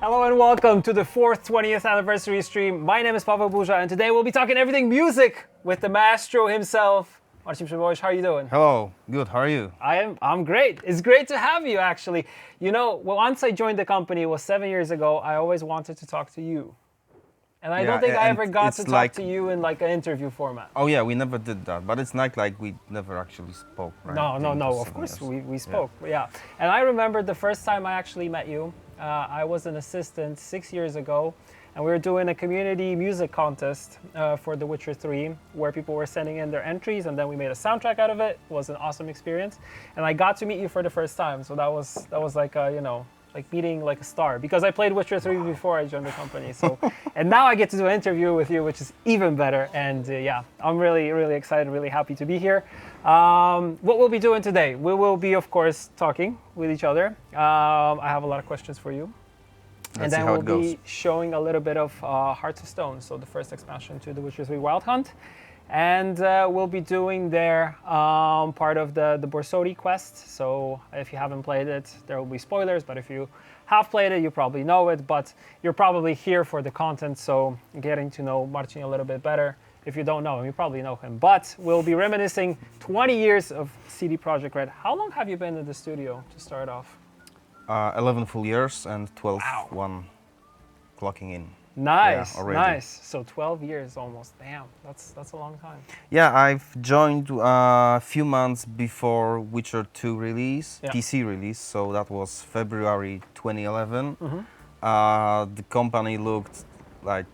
Hello and welcome to the 4th 20th anniversary stream. My name is Paweł Burza and today we'll be talking everything music with the maestro himself, Marcin Przybyłowicz. How are you doing? Hello, good, how are you? I'm great. It's great to have you actually. You know, once I joined the company, it was 7 years ago, I always wanted to talk to you. And I don't think I ever got to talk to you in like an interview format. Oh yeah, we never did that, but it's not like we never actually spoke, right? No, of course we spoke, yeah. And I remember the first time I actually met you, I was an assistant 6 years ago, and we were doing a community music contest for The Witcher 3, where people were sending in their entries, and then we made a soundtrack out of it. It was an awesome experience, and I got to meet you for the first time, so that was like you know, like meeting like a star, because I played Witcher 3 before I joined the company. So, and now I get to do an interview with you, which is even better. And yeah, I'm really, really excited, really happy to be here. What we'll be doing today, we will be, of course, talking with each other. I have a lot of questions for you. Let's see how it goes. We'll be showing a little bit of Hearts of Stone, so the first expansion to The Witcher 3 Wild Hunt. And we'll be doing their part of the Borsodi quest. So if you haven't played it, there will be spoilers. But if you have played it, you probably know it. But you're probably here for the content, so getting to know Marcin a little bit better. If you don't know him, you probably know him. But we'll be reminiscing 20 years of CD Projekt Red. How long have you been in the studio to start off? 11 full years and 12 Wow. one clocking in. Nice, Yeah, already. nice. So 12 years almost. Damn, that's a long time. Yeah, I've joined a few months before Witcher 2 release, Yeah. PC release, so that was February 2011. Mm-hmm. The company looked like,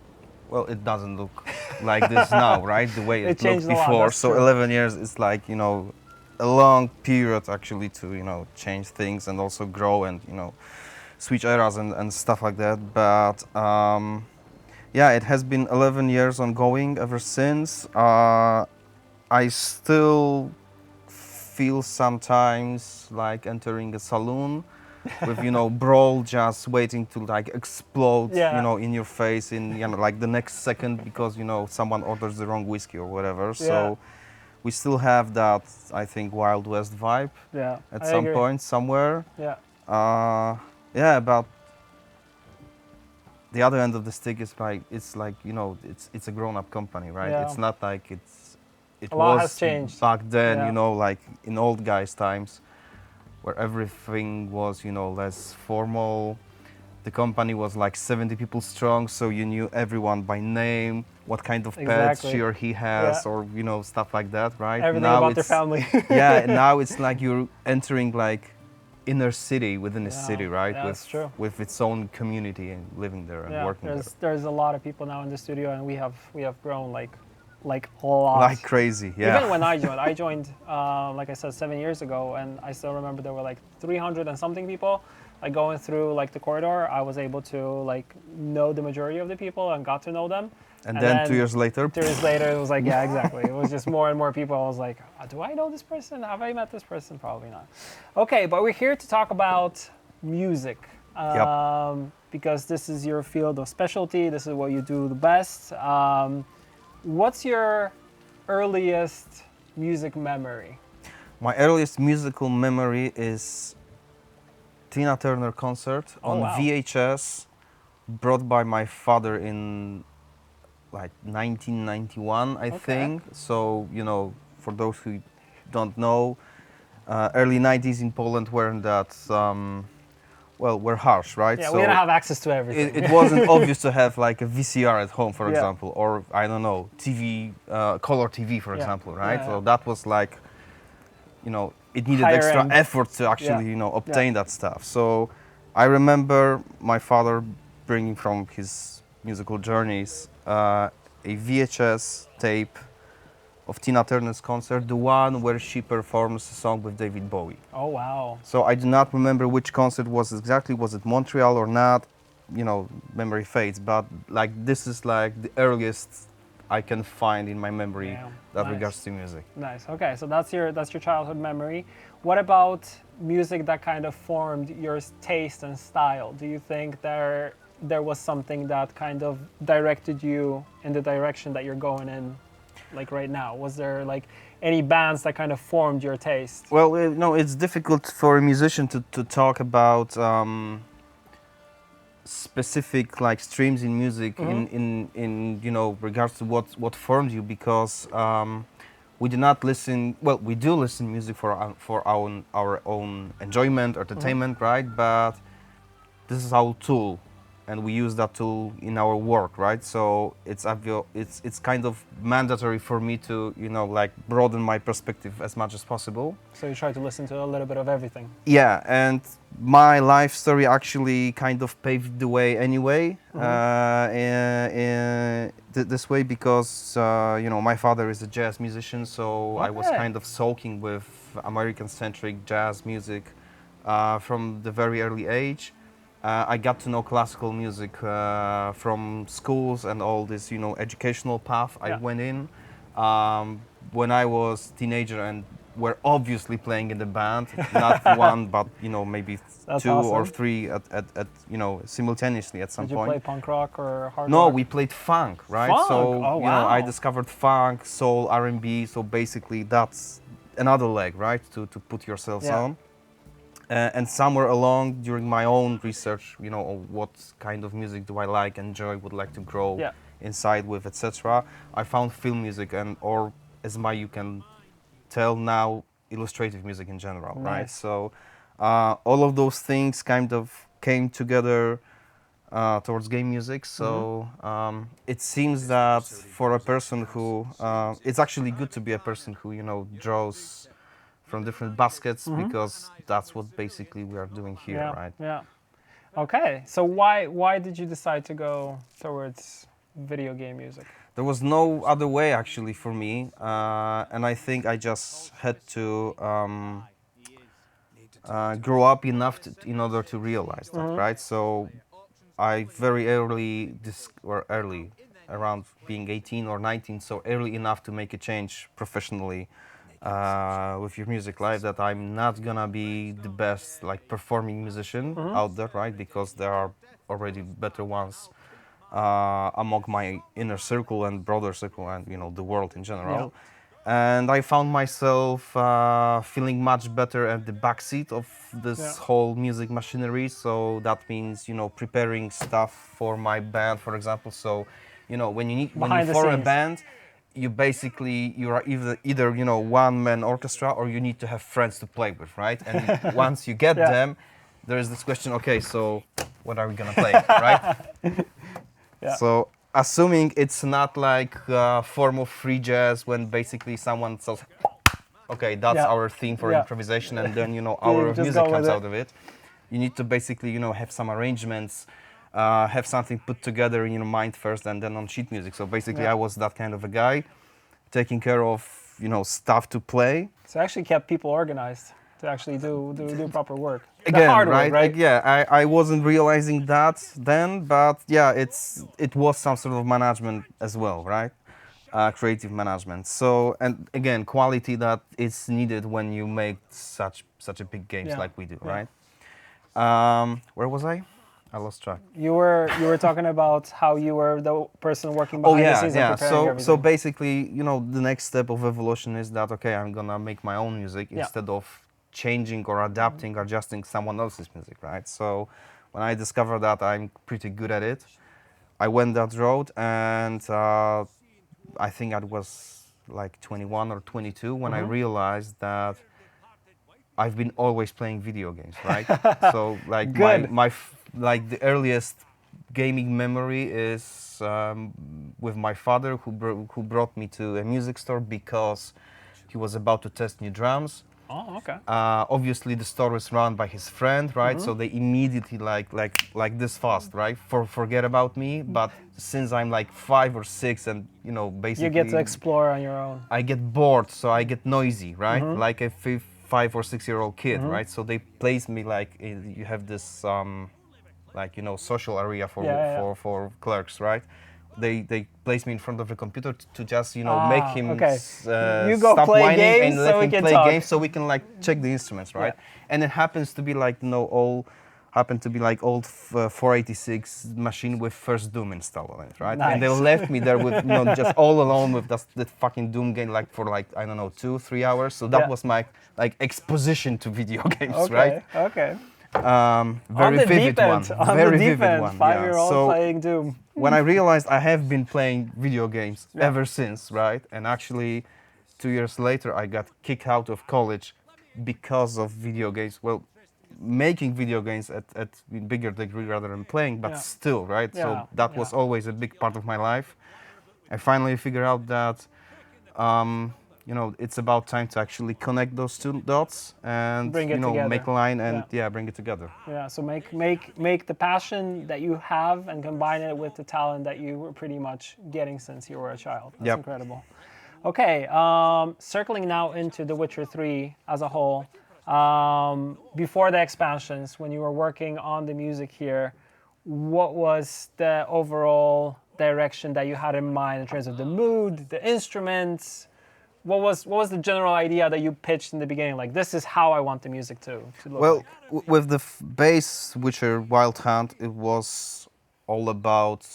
well, it doesn't look like this now, right? The way it changed looked a lot, before. that's So true. 11 years is like, you know, a long period actually to, you know, change things and also grow and, you know, switch eras and stuff like that. But yeah, it has been 11 years ongoing ever since. I still feel sometimes like entering a saloon with, you know, brawl just waiting to like explode, Yeah. you know, in your face in, you know, like the next second because, you know, someone orders the wrong whiskey or whatever. So we still have that, I think, Wild West vibe Yeah. at I some agree. point somewhere. Yeah. Yeah, but the other end of the stick is like, it's like, you know, it's a grown-up company, right? Yeah. It's not like it A lot was has changed. back then, Yeah. you know, like in old guys' times, where everything was, you know, less formal. The company was like 70 people strong, so you knew everyone by name, what kind of pets Exactly. she or he has, Yeah. or, you know, stuff like that, right? Everything Now about their it's- family. yeah, now it's like you're entering like inner city within a Yeah, city, right? that's true. With its own community and living there and Yeah, working there's a lot of people now in the studio, and we have grown like a lot. there. Like crazy, yeah. Even when I joined, like I said, 7 years ago, and I still remember there were like 300 and something people. Like going through like the corridor, I was able to like know the majority of the people and got to know them. And then 2 years later, 2 years later, it was like, yeah, exactly. It was just more and more people. I was like, do I know this person? Have I met this person? Probably not. Okay, but we're here to talk about music. Because this is your field of specialty. This is what you do the best. What's your earliest music memory? my earliest musical memory is Tina Turner concert Oh, on wow. VHS, brought by my father in like 1991, I think. So, you know, for those who don't know, early 90s in Poland weren't that, well, were harsh, right? Yeah, so we didn't have access to everything. it wasn't obvious to have like a VCR at home, for Yeah. example, or I don't know, TV, color TV, for Yeah. example, right? Yeah, So yeah. that was like, you know, it needed Higher extra end. effort to actually, Yeah. you know, obtain that stuff. So I remember my father bringing from his musical journeys a VHS tape of Tina Turner's concert, the one where she performs a song with David Bowie. Oh, wow. So I do not remember which concert was exactly, was it Montreal or not, you know, memory fades, but like this is like the earliest I can find in my memory Yeah, that nice. regards to music. Nice. Okay, so that's your childhood memory. What about music that kind of formed your taste and style? Do you think there was something that kind of directed you in the direction that you're going in, like right now? Was there like any bands that kind of formed your taste? Well, no, it's difficult for a musician to talk about specific like streams in music in you know regards to what formed you, because we do not listen. Well, we do listen music for our own enjoyment, entertainment, right? But this is our tool, and we use that tool in our work, right? So it's kind of mandatory for me to, you know, like broaden my perspective as much as possible. So you try to listen to a little bit of everything. Yeah, and my life story actually kind of paved the way anyway, this way, because you know, my father is a jazz musician, so I was kind of soaking with American-centric jazz music from the very early age. I got to know classical music from schools and all this, you know, educational path I went in. When I was teenager, and we're obviously playing in the band, not one, but you know, maybe That's two awesome. or three at you know, simultaneously at some Did you point. play punk rock or hard No, rock? we played funk, right? Funk? So Oh, you know, I wow. discovered funk, soul, R&B. So basically, that's another leg, right, to put yourselves on. And somewhere along during my own research, you know, of what kind of music do I like, enjoy, would like to grow inside with, etc. I found film music, and or as you can tell now, illustrative music in general, right? So all of those things kind of came together towards game music. So it seems that for a person who, it's actually good to be a person who, you know, draws from different baskets, because that's what basically we are doing here, right? Yeah. Okay. So why did you decide to go towards video game music? There was no other way actually for me, and I think I just had to grow up enough in order to realize that, right? So I very early, around being 18 or 19, so early enough to make a change professionally with your music life, that I'm not gonna be the best like performing musician out there, right? Because there are already better ones among my inner circle and broader circle, and you know, the world in general. And I found myself feeling much better at the backseat of this whole music machinery. So that means, you know, preparing stuff for my band, for example. So, you know, when you form a band, you are either you know, one-man orchestra, or you need to have friends to play with, right? And once you get them, there is this question: okay, so what are we gonna play, right? So assuming it's not like a form of free jazz, when basically someone says, okay, that's our theme for improvisation, and then, you know, our music comes out of it. You need to basically, you know, have some arrangements, have something put together in your mind first, and then on sheet music. So basically I was that kind of a guy, taking care of, you know, stuff to play. So it actually kept people organized to actually do proper work. Again, hard right? work, right? Like, yeah, I wasn't realizing that then, but yeah, it was some sort of management as well, right? Creative management. So, and again, quality that is needed when you make such a big games like we do, right? Where was I? I lost track. You were talking about how you were the person working behind the scenes and preparing everything. So basically, you know, the next step of evolution is that, okay, I'm gonna make my own music instead of changing or adapting or adjusting someone else's music, right? So when I discovered that I'm pretty good at it, I went that road, and I think I was like 21 or 22 when I realized that I've been always playing video games, right? So like like the earliest gaming memory is with my father, who brought me to a music store because he was about to test new drums. Oh, okay. Obviously, the store was run by his friend, right? So they immediately like this fast, right? Forget about me. But since I'm like 5 or 6, and you know, basically you get to explore on your own. I get bored, so I get noisy, right? Like a 5 or 6-year-old kid, right? So they place me like you have this like, you know, social area for clerks, right? They place me in front of the computer to just, you know, make him you go stop play whining games and let so we him can play talk. games so we can like check the instruments, right? And it happens to be like, you know, old 486 machine with first Doom installed on it, right? Nice. And they left me there with, you know, just all alone with that fucking Doom game, like for like, I don't know, 2-3 hours. So that was my like exposition to video games, right? Okay. Very vivid one. On Very the deep vivid end, one. 5-year-old So playing Doom. when I realized I have been playing video games Yeah. ever since, right? And actually, 2 years later, I got kicked out of college because of video games. Well, making video games at bigger degree rather than playing, but Yeah. still, right? Yeah, So that was yeah. always a big part of my life. I finally figured out that, you know, it's about time to actually connect those two dots and, Bring it you know, together. make a line and, Yeah. bring it together. Yeah, so make the passion that you have and combine it with the talent that you were pretty much getting since you were a child. That's Yep. incredible. Okay, circling now into The Witcher 3 as a whole. Before the expansions, when you were working on the music here, what was the overall direction that you had in mind in terms of the mood, the instruments? What was the general idea that you pitched in the beginning? Like, this is how I want the music to look Well, like. with the base Witcher Wild Hunt, it was all about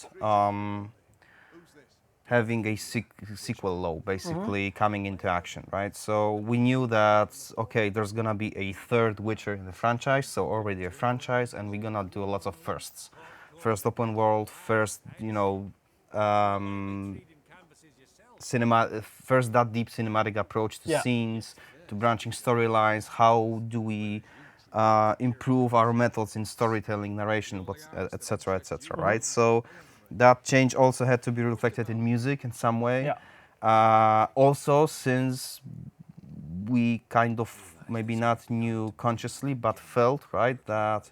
having a sequel law, basically coming into action, right? So we knew that, okay, there's gonna be a third Witcher in the franchise, so already a franchise, and we're gonna do lots of firsts. First open world, first, you know, first that deep cinematic approach to Yeah. scenes, to branching storylines. How do we improve our methods in storytelling, narration, etc., etc. Right? So that change also had to be reflected in music in some way. Yeah. Also, since we kind of maybe not knew consciously, but felt right that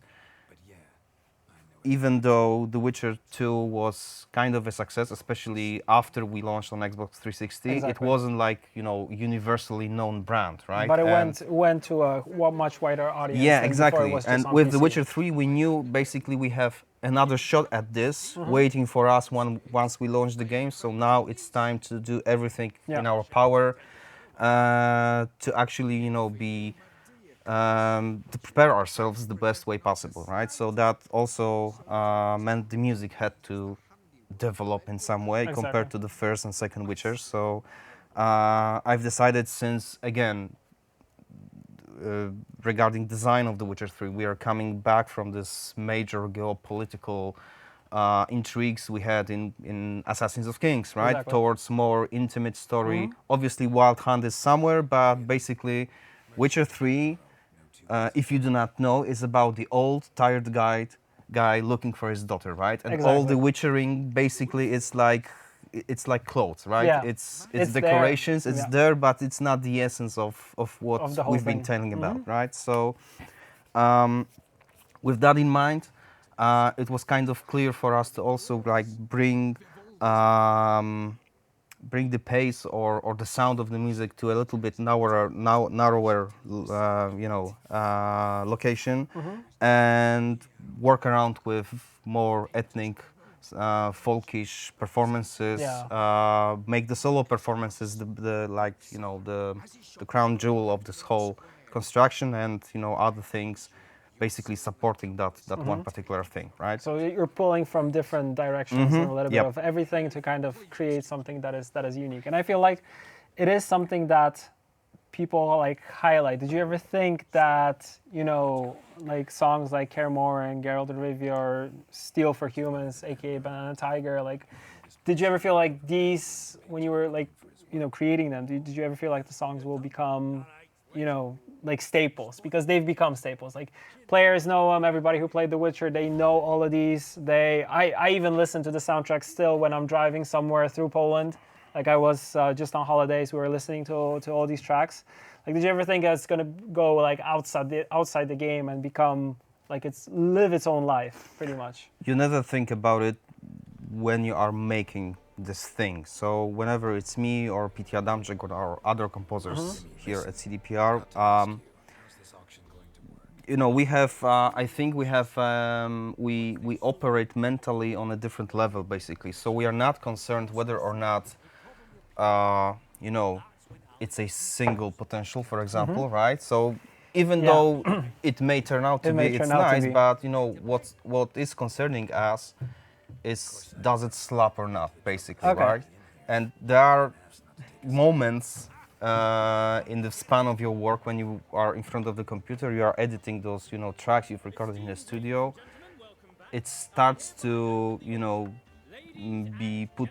even though The Witcher 2 was kind of a success, especially after we launched on Xbox 360, it Exactly. wasn't like, you know, universally known brand, right? But it And went to a much wider audience. yeah, than before exactly. it was just And on with PC. The Witcher 3, we knew basically we have another shot at this waiting for us once we launch the game. So now it's time to do everything in Yeah. our power to actually, you know, be to prepare ourselves the best way possible, right? So that also meant the music had to develop in some way compared to the first and second Witcher. So I've decided, since again regarding design of The Witcher 3, we are coming back from this major geopolitical intrigues we had in Assassins of Kings, right? Exactly. Towards more intimate story. Obviously, Wild Hunt is somewhere, but basically, Witcher 3, if you do not know, is about the old, tired guy looking for his daughter, right? And all the witchering basically is like, it's like clothes, right? Yeah. It's It's decorations, there. it's Yeah. there, but it's not the essence of what Of the whole we've been thing. telling about, right? So with that in mind, it was kind of clear for us to also like bring the pace or the sound of the music to a little bit narrower location, and work around with more ethnic, folkish performances. Yeah. Make the solo performances the crown jewel of this whole construction, and other things basically supporting that one particular thing, right? So you're pulling from different directions and a little bit Yep. of everything to kind of create something that is unique. And I feel like it is something that people like highlight. Did you ever think that, like songs like Kaer Morhen and Geralt of Rivia or Steel for Humans, aka Banana Tiger, like, did you ever feel like these, when you were like, creating them, did you ever feel like the songs will become, like staples? Because they've become staples. Like, players know them. Everybody who played The Witcher, they know all of these. I even listen to the soundtrack still when I'm driving somewhere through Poland. Like, I was just on holidays, we were listening to all these tracks. Like, did you ever think it's gonna go like outside the game and become like live its own life, pretty much? You never think about it when you are making this thing. So whenever it's me or PT Adamczyk or our other composers here at CDPR, we have, I think we have, we operate mentally on a different level, basically. So we are not concerned whether or not, it's a single potential, for example, right? So even though it may turn out to be, it's nice, but what is concerning us is, does it slap or not, basically, right? And there are moments in the span of your work, when you are in front of the computer, you are editing those, tracks you've recorded in the studio. It starts to, be put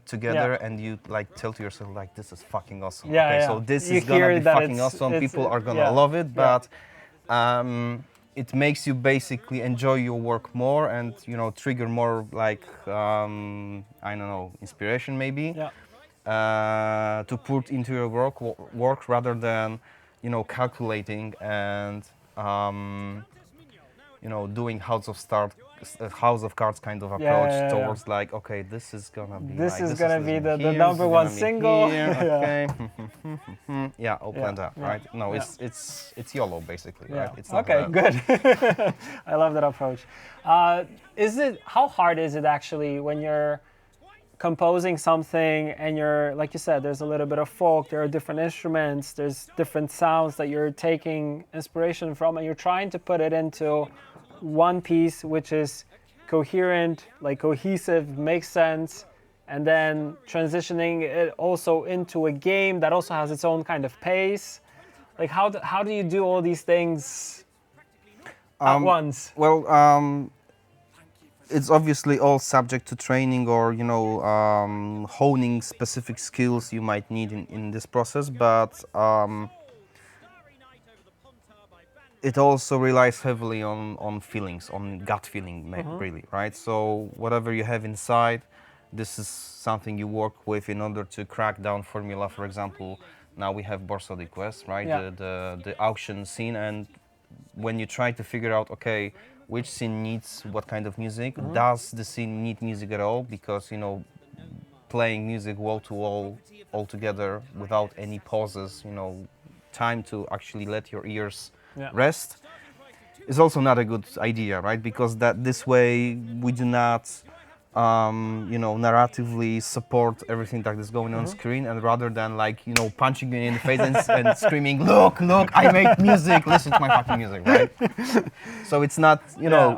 together, and you like tell to yourself like, this is fucking awesome. Yeah, okay, yeah. so this You is gonna hear be that fucking awesome. People are gonna yeah. love it, Yeah. but it makes you basically enjoy your work more and trigger more like I don't know, inspiration maybe. Yeah. To put into your work rather than calculating and doing house of cards kind of approach towards like, okay, this is gonna be this like, is gonna be the here, number one be single. here, okay. Yeah, all Yeah, planned out, yeah, right? No, yeah. it's YOLO basically, Yeah. right? It's not Okay, good. I love that approach. How hard is it actually when you're composing something and you're, like you said, there's a little bit of folk, there are different instruments, there's different sounds that you're taking inspiration from, and you're trying to put it into one piece which is coherent, like cohesive, makes sense, and then transitioning it also into a game that also has its own kind of pace. Like how do you do all these things at once? Well, it's obviously all subject to training or honing specific skills you might need in this process, but it also relies heavily on feelings, on gut feeling, really, right? So whatever you have inside, this is something you work with in order to crack down formula. For example, now we have Borsody Quest, right? Yeah. The auction scene, and when you try to figure out, okay, which scene needs what kind of music, does the scene need music at all? Because playing music wall to wall all together without any pauses, time to actually let your ears rest, is also not a good idea, right? Because this way we do not narratively support everything that is going on screen, and rather than like punching you in the face and screaming, look, I make music, listen to my fucking music, right? So it's not,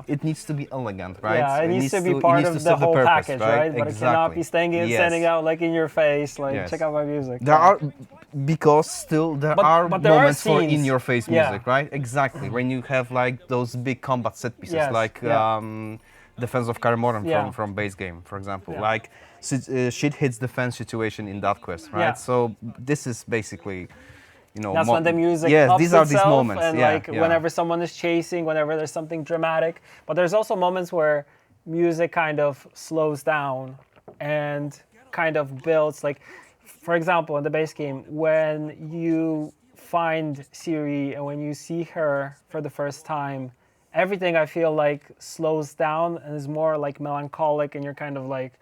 it needs to be elegant, right? Yeah, So it needs to be part of the whole package, right? But it cannot be standing out like in your face, like check out my music. Because still there are but there moments for scenes. in-your-face music, right? Exactly. When you have like those big combat set pieces, like Defense of Karamoran from base game, for example. Like shit hits the fan situation in that quest, right? Yeah. So this is basically, that's when the music ups these are itself, these moments, and whenever someone is chasing, whenever there's something dramatic. But there's also moments where music kind of slows down and kind of builds, like, for example, in the base game, when you find Ciri and when you see her for the first time, everything I feel like slows down and is more like melancholic, and you're kind of like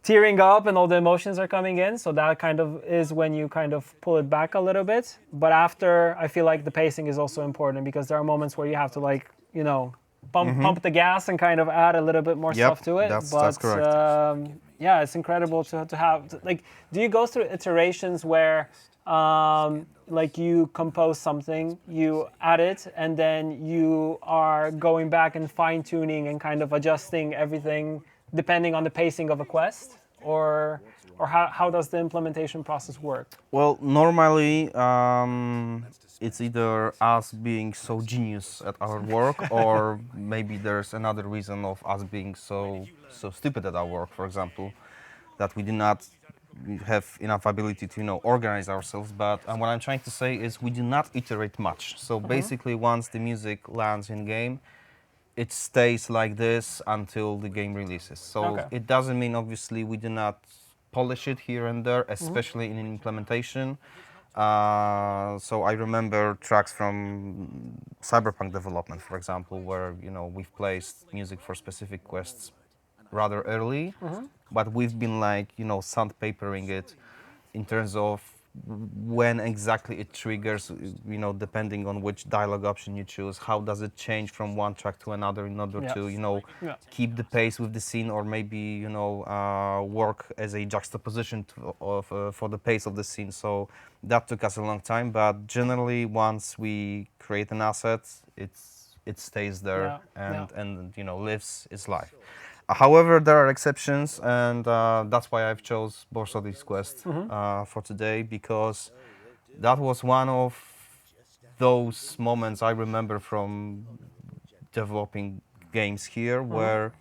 tearing up and all the emotions are coming in. So that kind of is when you kind of pull it back a little bit. But after, I feel like the pacing is also important, because there are moments where you have to like, pump the gas and kind of add a little bit more stuff to it. That's correct. Yeah, it's incredible to have, like, do you go through iterations where like you compose something, you add it, and then you are going back and fine-tuning and kind of adjusting everything depending on the pacing of a quest? Or how does the implementation process work? Well, normally it's either us being so genius at our work, or maybe there's another reason of us being so stupid at our work, for example, that we do not have enough ability to organize ourselves. But what I'm trying to say is we do not iterate much. So basically, once the music lands in game, it stays like this until the game releases. So it doesn't mean, obviously, we do not polish it here and there, especially in implementation. So I remember tracks from Cyberpunk development, for example, where we've placed music for specific quests rather early, but we've been like sandpapering it in terms of when exactly it triggers, depending on which dialogue option you choose. How does it change from one track to another in order to keep the pace with the scene, or maybe work as a juxtaposition for the pace of the scene. So that took us a long time, but generally once we create an asset, it stays there and lives its life. However, there are exceptions, and that's why I've chose Borsodi's Quest for today, because that was one of those moments I remember from developing games here, where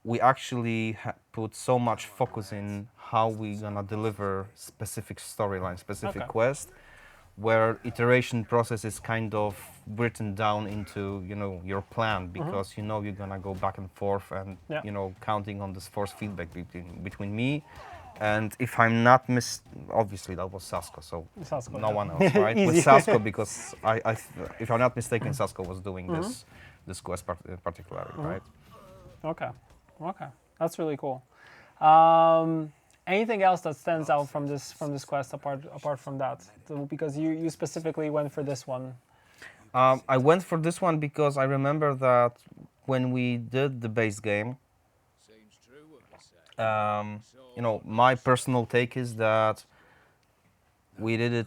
we actually put so much focus in how we gonna deliver specific storyline, specific quest, where iteration process is kind of written down into your plan, because you're gonna go back and forth, and counting on this force feedback between me. And if I'm not obviously that was Sasko, so no one else, right? With Sasko, because if I'm not mistaken, Sasko was doing this quest particularly, right? Okay, that's really cool. Anything else that stands out from this quest apart from that? Because you specifically went for this one. I went for this one because I remember that when we did the base game, my personal take is that we did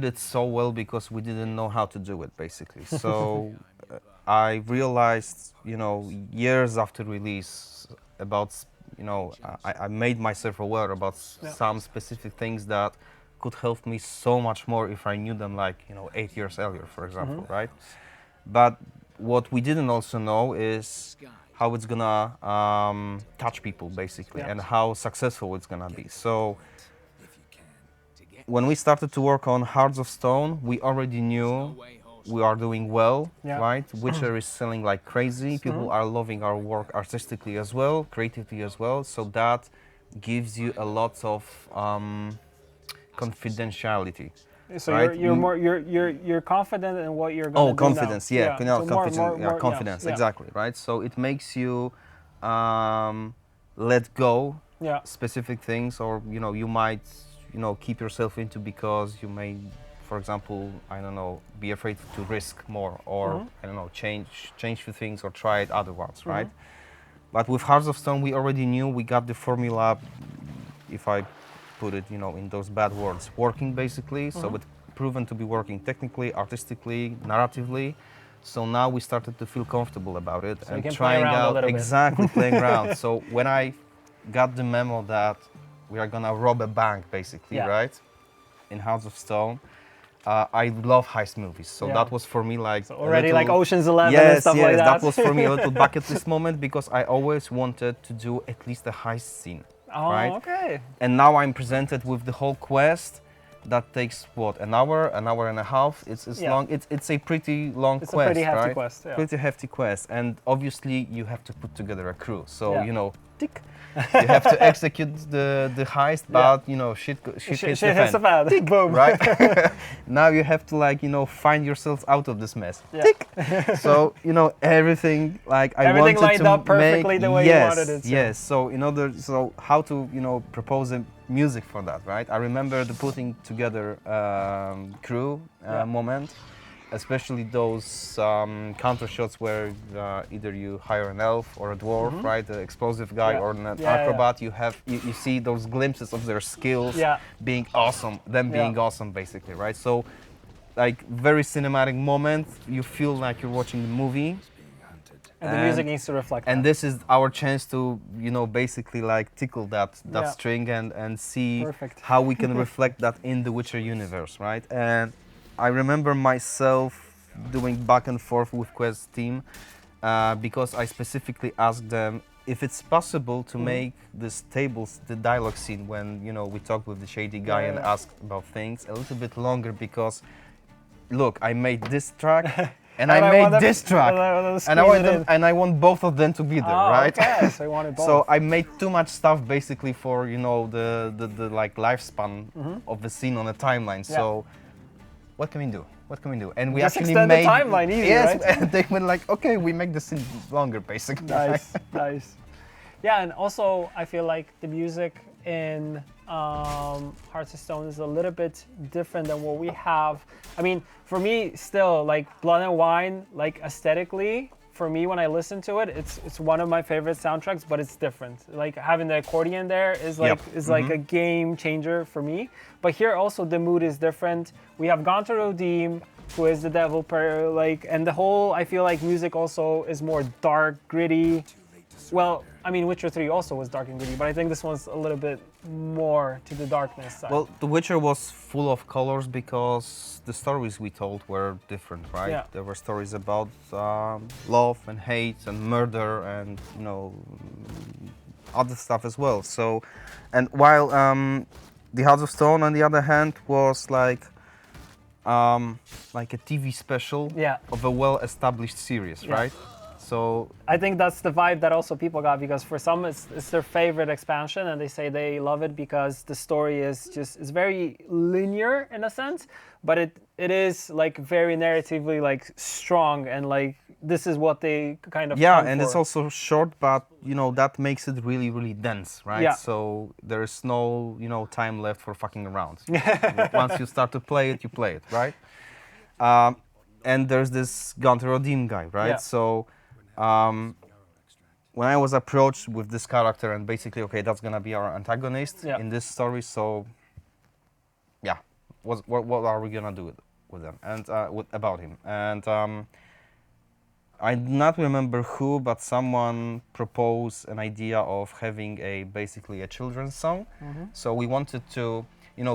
it so well because we didn't know how to do it, basically. So I realized, years after release, about I made myself aware about some specific things that could help me so much more if I knew them 8 years earlier, for example, right? But what we didn't also know is how it's gonna touch people, basically, and how successful it's gonna be. So when we started to work on Hearts of Stone, we already knew we are doing well, right? Witcher is selling like crazy. People are loving our work artistically as well, creatively as well. So that gives you a lot of confidentiality. So right? you're confident in what you're going to do confidence, now. yeah, So confidence, exactly, right? So it makes you let go specific things, or you might keep yourself into because you may, for example, I don't know, be afraid to risk more, or I don't know, change few things or try it other ones, right? But with Hearts of Stone, we already knew we got the formula, if I put it, in those bad words, working basically. So it's proven to be working technically, artistically, narratively. So now we started to feel comfortable about it and trying out playing around. So when I got the memo that we are gonna rob a bank, basically, right, in Hearts of Stone, I love heist movies, so that was for me like so already like Ocean's 11 and stuff like that. That was for me a little bucket list moment, because I always wanted to do at least a heist scene. Oh, right? okay. And now I'm presented with the whole quest that takes what, an hour and a half. It's long. It's a pretty long quest, a pretty hefty right? quest. Yeah. Pretty hefty quest, and obviously you have to put together a crew. So tick. You have to execute the heist, but shit hits the fan. Tick. Boom. Right? Now you have to find yourselves out of this mess. Tick. So everything everything lined up perfectly the way you wanted it to. Yes. So how to propose a music for that, right? I remember the putting together crew moment, especially those counter shots where either you hire an elf or a dwarf, right, the explosive guy, or an acrobat. You see those glimpses of their skills being awesome, being awesome, basically, right? So very cinematic moment. You feel like you're watching the movie. And the music needs to reflect and that. This is our chance to, basically tickle that string and see how we can reflect that in the Witcher universe, right? And I remember myself doing back and forth with Quest team because I specifically asked them if it's possible to make this the dialogue scene when we talk with the shady guy and ask about things a little bit longer, because look, I made this track. And I made this track, and I want both of them to be there, right? Okay, so you wanted both. So I made too much stuff basically for the lifespan of the scene on the timeline. So what can we do? What can we do? And we just actually extend made the timeline easy, right? And they went okay, we make the scene longer, basically. Nice, nice. Yeah, and also I feel like the music in Hearts of Stone is a little bit different than what we have. I mean, for me, still Blood and Wine, aesthetically, for me when I listen to it, it's one of my favorite soundtracks, but it's different. Having the accordion there is like a game changer for me. But here also the mood is different. We have gone to Redeem. who is the devil, and the whole, I feel like music also is more dark, gritty. Well, I mean, Witcher 3 also was dark and gritty, but I think this one's a little bit more to the darkness side. Well, The Witcher was full of colors because the stories we told were different, right? Yeah. There were stories about love and hate and murder and, other stuff as well. So, and while The Hearts of Stone, on the other hand, was like a TV special Yeah. of a well-established series, Yeah. right? So I think that's the vibe that also people got, because for some it's their favorite expansion, and they say they love it because the story is it's very linear in a sense, but it is like very narratively like strong, and like this is what they kind of yeah, come and for. it's also short, but that makes it really, really dense, right? Yeah. So there is no time left for fucking around. Once you start to play it, you play it, right? And there's this Gunter Odim guy, right? Yeah. So when I was approached with this character and basically, okay, that's gonna be our antagonist Yeah. in this story, so yeah, what are we gonna do with them and about him? And I do not remember who, but someone proposed an idea of having basically a children's song. Mm-hmm. So we wanted to,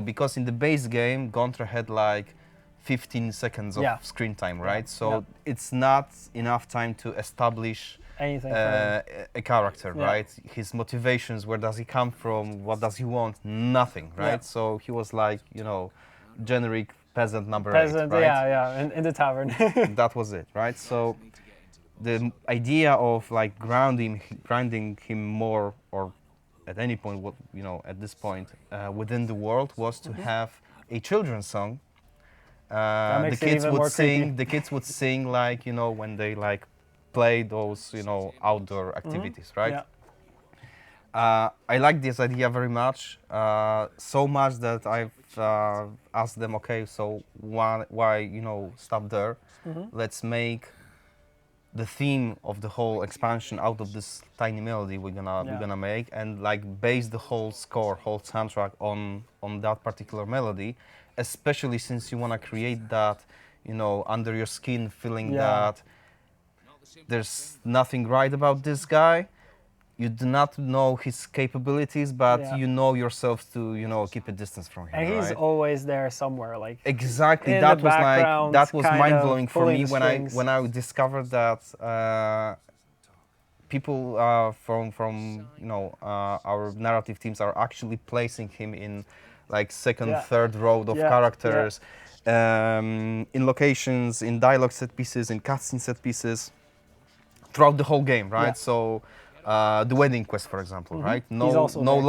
because in the base game, Gontra had like 15 seconds of Yeah. screen time, right? Yeah. So Yeah. it's not enough time to establish Anything for him. a character, Yeah. right? His motivations, where does he come from, what does he want? Nothing, right? Yeah. So he was like, generic peasant number Peasant, 8, right? yeah, in the tavern. That was it, right? So the idea of like grounding him more, or at any point, at this point, within the world, was to have a children's song. The makes it kids even would more sing. creepy. The kids would sing like when they like play those outdoor activities, right? Yeah. I like this idea very much, so much that I've asked them, okay, so why stop there? Let's make the theme of the whole expansion out of this tiny melody we're gonna make, and like base the whole score, whole soundtrack on that particular melody, especially since you wanna create that, under your skin feeling that there's nothing right about this guy. You do not know his capabilities, but you know yourself to keep a distance from him. And he's right? always there somewhere, like Exactly. in That the was background, that was kind mind of blowing for pulling me strings. when I discovered that people from our narrative teams are actually placing him in like second, third row of characters, in locations, in dialogue set pieces, in cutscene set pieces, throughout the whole game, right? So. The wedding quest, for example, right? No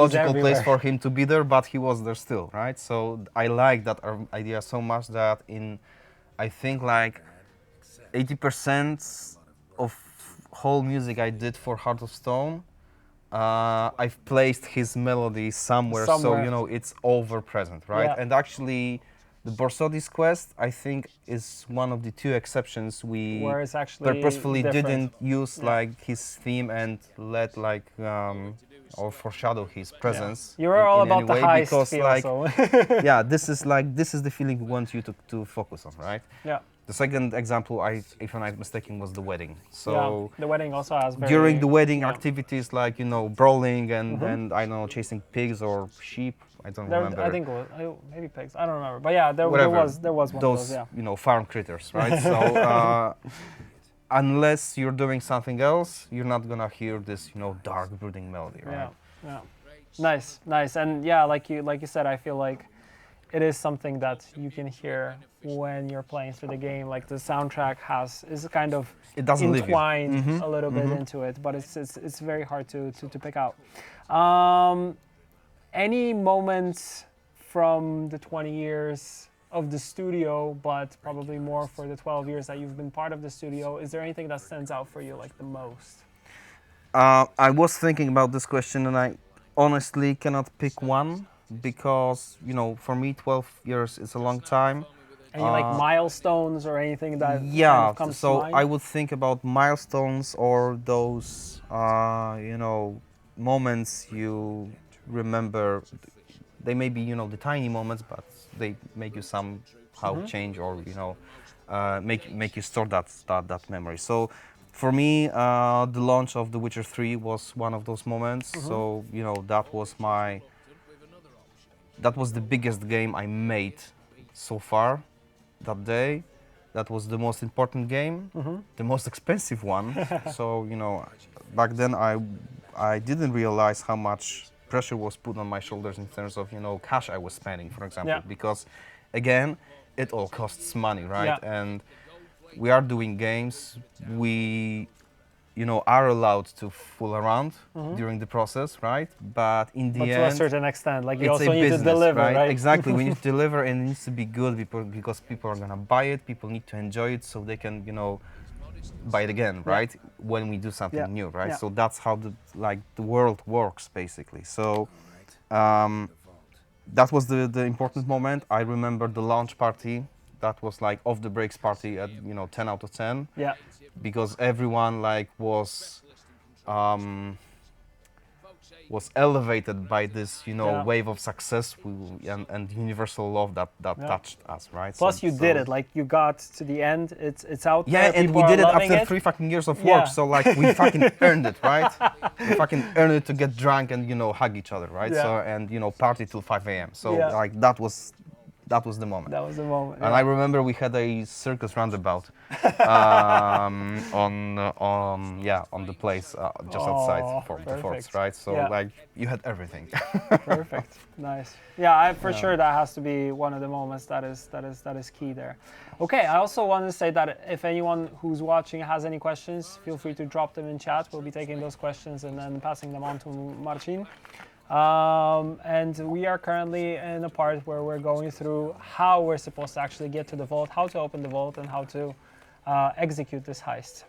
logical place for him to be there, but he was there still, right? So I like that idea so much that I think like 80% of whole music I did for Heart of Stone, I've placed his melody somewhere. So it's over present, right? And actually, the Borsodi's quest, I think, is one of the 2 exceptions we purposefully didn't use like his theme and let like or foreshadow his presence. You were all in about any the way, heist because feel, like so. this is the feeling we want you to focus on, right? Yeah. The second example, if I'm not mistaken, was the wedding. So the wedding also has during the wedding activities like brawling and I don't know, chasing pigs or sheep. I don't remember. I think it was maybe pigs. I don't remember. But yeah, there was one those, of those. Farm critters, right? So unless you're doing something else, you're not gonna hear this, dark brooding melody, right? Yeah. Nice. And yeah, like you said, I feel like it is something that you can hear when you're playing through the game. Like the soundtrack is kind of entwined a little bit into it, but it's very hard to pick out. Any moments from the 20 years of the studio, but probably more for the 12 years that you've been part of the studio, is there anything that stands out for you like the most? I was thinking about this question and I honestly cannot pick one because, for me 12 years is a long time. Any like milestones or anything that kind of comes to mind? I would think about milestones or those, moments you remember. They may be, the tiny moments, but they make you somehow change or, make you store that memory. So for me, the launch of The Witcher 3 was one of those moments. So you know, that was the biggest game I made so far that day. That was the most important game, the most expensive one. So you know, back then I didn't realize how much pressure was put on my shoulders in terms of, you know, cash I was spending, for example, Yeah. because again, it all costs money, right? Yeah. And we are doing games, we, you know, are allowed to fool around during the process, right? But in the But end, to a certain extent, like you it's also a need business, to deliver, right? Exactly. We need to deliver, and it needs to be good because people are gonna buy it. People need to enjoy it, so they can, you know, buy it again, Yeah. right? When we do something Yeah. new, right? Yeah. So that's how the world works, basically. So that was the important moment. I remember the launch party. That was like off the breaks party at, you know, 10 out of 10, Yeah. because everyone like was elevated by this, you know, Yeah. wave of success and universal love that Yeah. touched us, right? Plus, you did it. Like you got to the end. It's out Yeah, there. and people we are did it loving after it. 3 fucking years of Yeah. work. So like we fucking earned it, right? We fucking earned it to get drunk and, you know, hug each other, right? Yeah. So and, you know, party till 5 a.m. So Yeah. like that was the moment. That was the moment. And yeah. I remember we had a circus roundabout on the place just outside Oh, for the perfect. forts, right? So Yeah. like you had everything. Perfect. Nice. Yeah, for sure that has to be one of the moments that is key there. Okay, I also want to say that if anyone who's watching has any questions, feel free to drop them in chat. We'll be taking those questions and then passing them on to Marcin. And we are currently in a part where we're going through how we're supposed to actually get to the vault, how to open the vault, and how to execute this heist.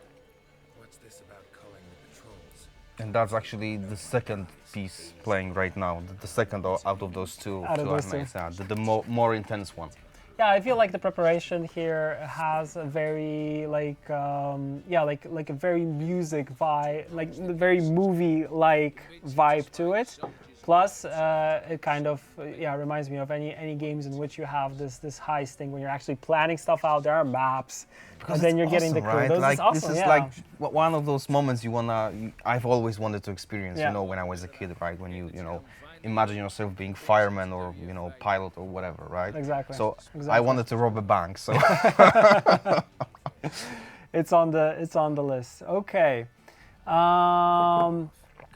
What's this about culling the patrols? And that's actually the second piece playing right now. The second out of those two. Out of those two. animes, yeah, the more intense one. Yeah, I feel like the preparation here has a very like a very music vibe, like very movie-like vibe to it. Plus, it kind of reminds me of any games in which you have this heist thing when you're actually planning stuff out. There are maps, and then you're getting the crew. Right? Those Like is awesome. this is yeah. like one of those moments I've always wanted to experience. Yeah. You know, when I was a kid, right? When you know, imagine yourself being fireman or, you know, pilot or whatever, right? Exactly. So Exactly. I wanted to rob a bank. So It's on the list. Okay.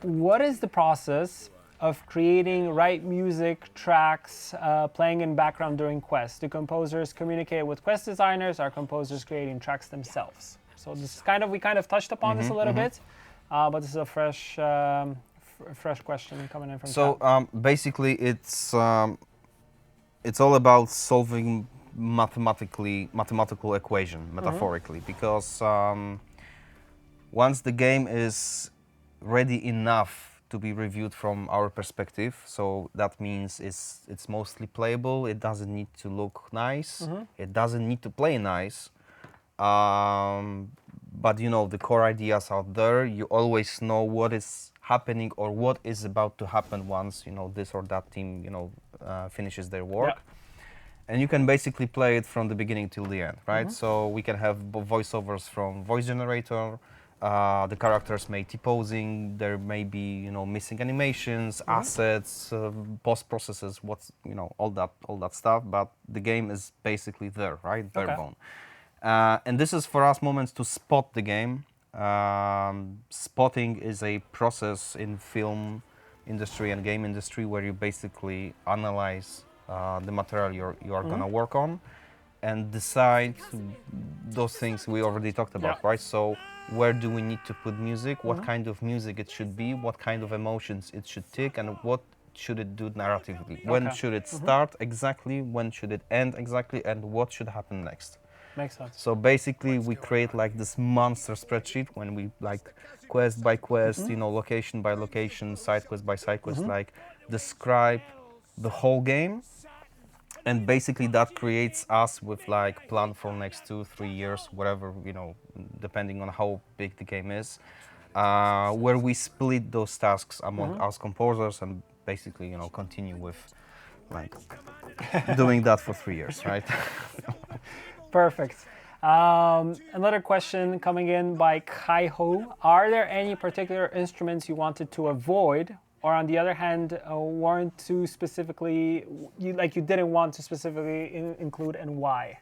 What is the process of creating right music tracks, playing in background during quests? Do composers communicate with quest designers? Are composers creating tracks themselves? So this is we kind of touched upon this a little bit, but this is a fresh question coming in from So chat. basically, it's all about solving mathematical equation, metaphorically, because once the game is ready enough to be reviewed from our perspective, so that means it's mostly playable. It doesn't need to look nice. It doesn't need to play nice. But you know, the core ideas out there. You always know what is happening or what is about to happen once, you know, this or that team, you know, finishes their work. And you can basically play it from the beginning till the end, right? So we can have voiceovers from voice generator. The characters may T-posing. There may be, you know, missing animations, assets, post processes. What's, you know, all that stuff. But the game is basically there, right? Bare bone. And this is for us moments to spot the game. Spotting is a process in film industry and game industry where you basically analyze the material you are gonna work on and decide those things we already talked about, right? So where do we need to put music? What kind of music it should be? What kind of emotions it should take? And what should it do narratively? When should it start exactly? When should it end exactly? And what should happen next? Makes sense. So basically we create like this monster spreadsheet when we like quest by quest, you know, location by location, side quest by side quest, like describe the whole game. And basically that creates us with like plan for next 2-3 years, whatever, you know, depending on how big the game is, where we split those tasks among us composers and basically, you know, continue with like doing that for 3 years, right? Perfect. Another question coming in by Kaiho. Are there any particular instruments you wanted to avoid, or on the other hand, weren't too specifically, you didn't want to specifically include, and why?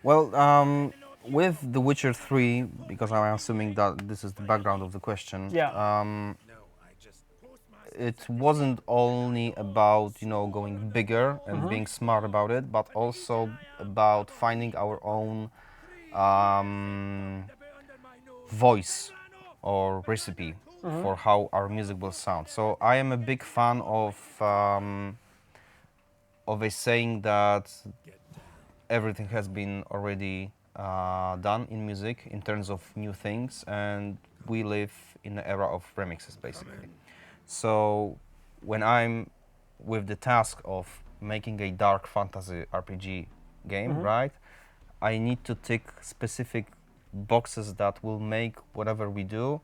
Well, with The Witcher 3, because I'm assuming that this is the background of the question, it wasn't only about, going bigger and being smart about it, but also about finding our own voice or recipe for how our music will sound. So I am a big fan of a saying that everything has been already done in music in terms of new things, and we live in an era of remixes, basically. So when I'm with the task of making a dark fantasy RPG game, right, I need to tick specific boxes that will make whatever we do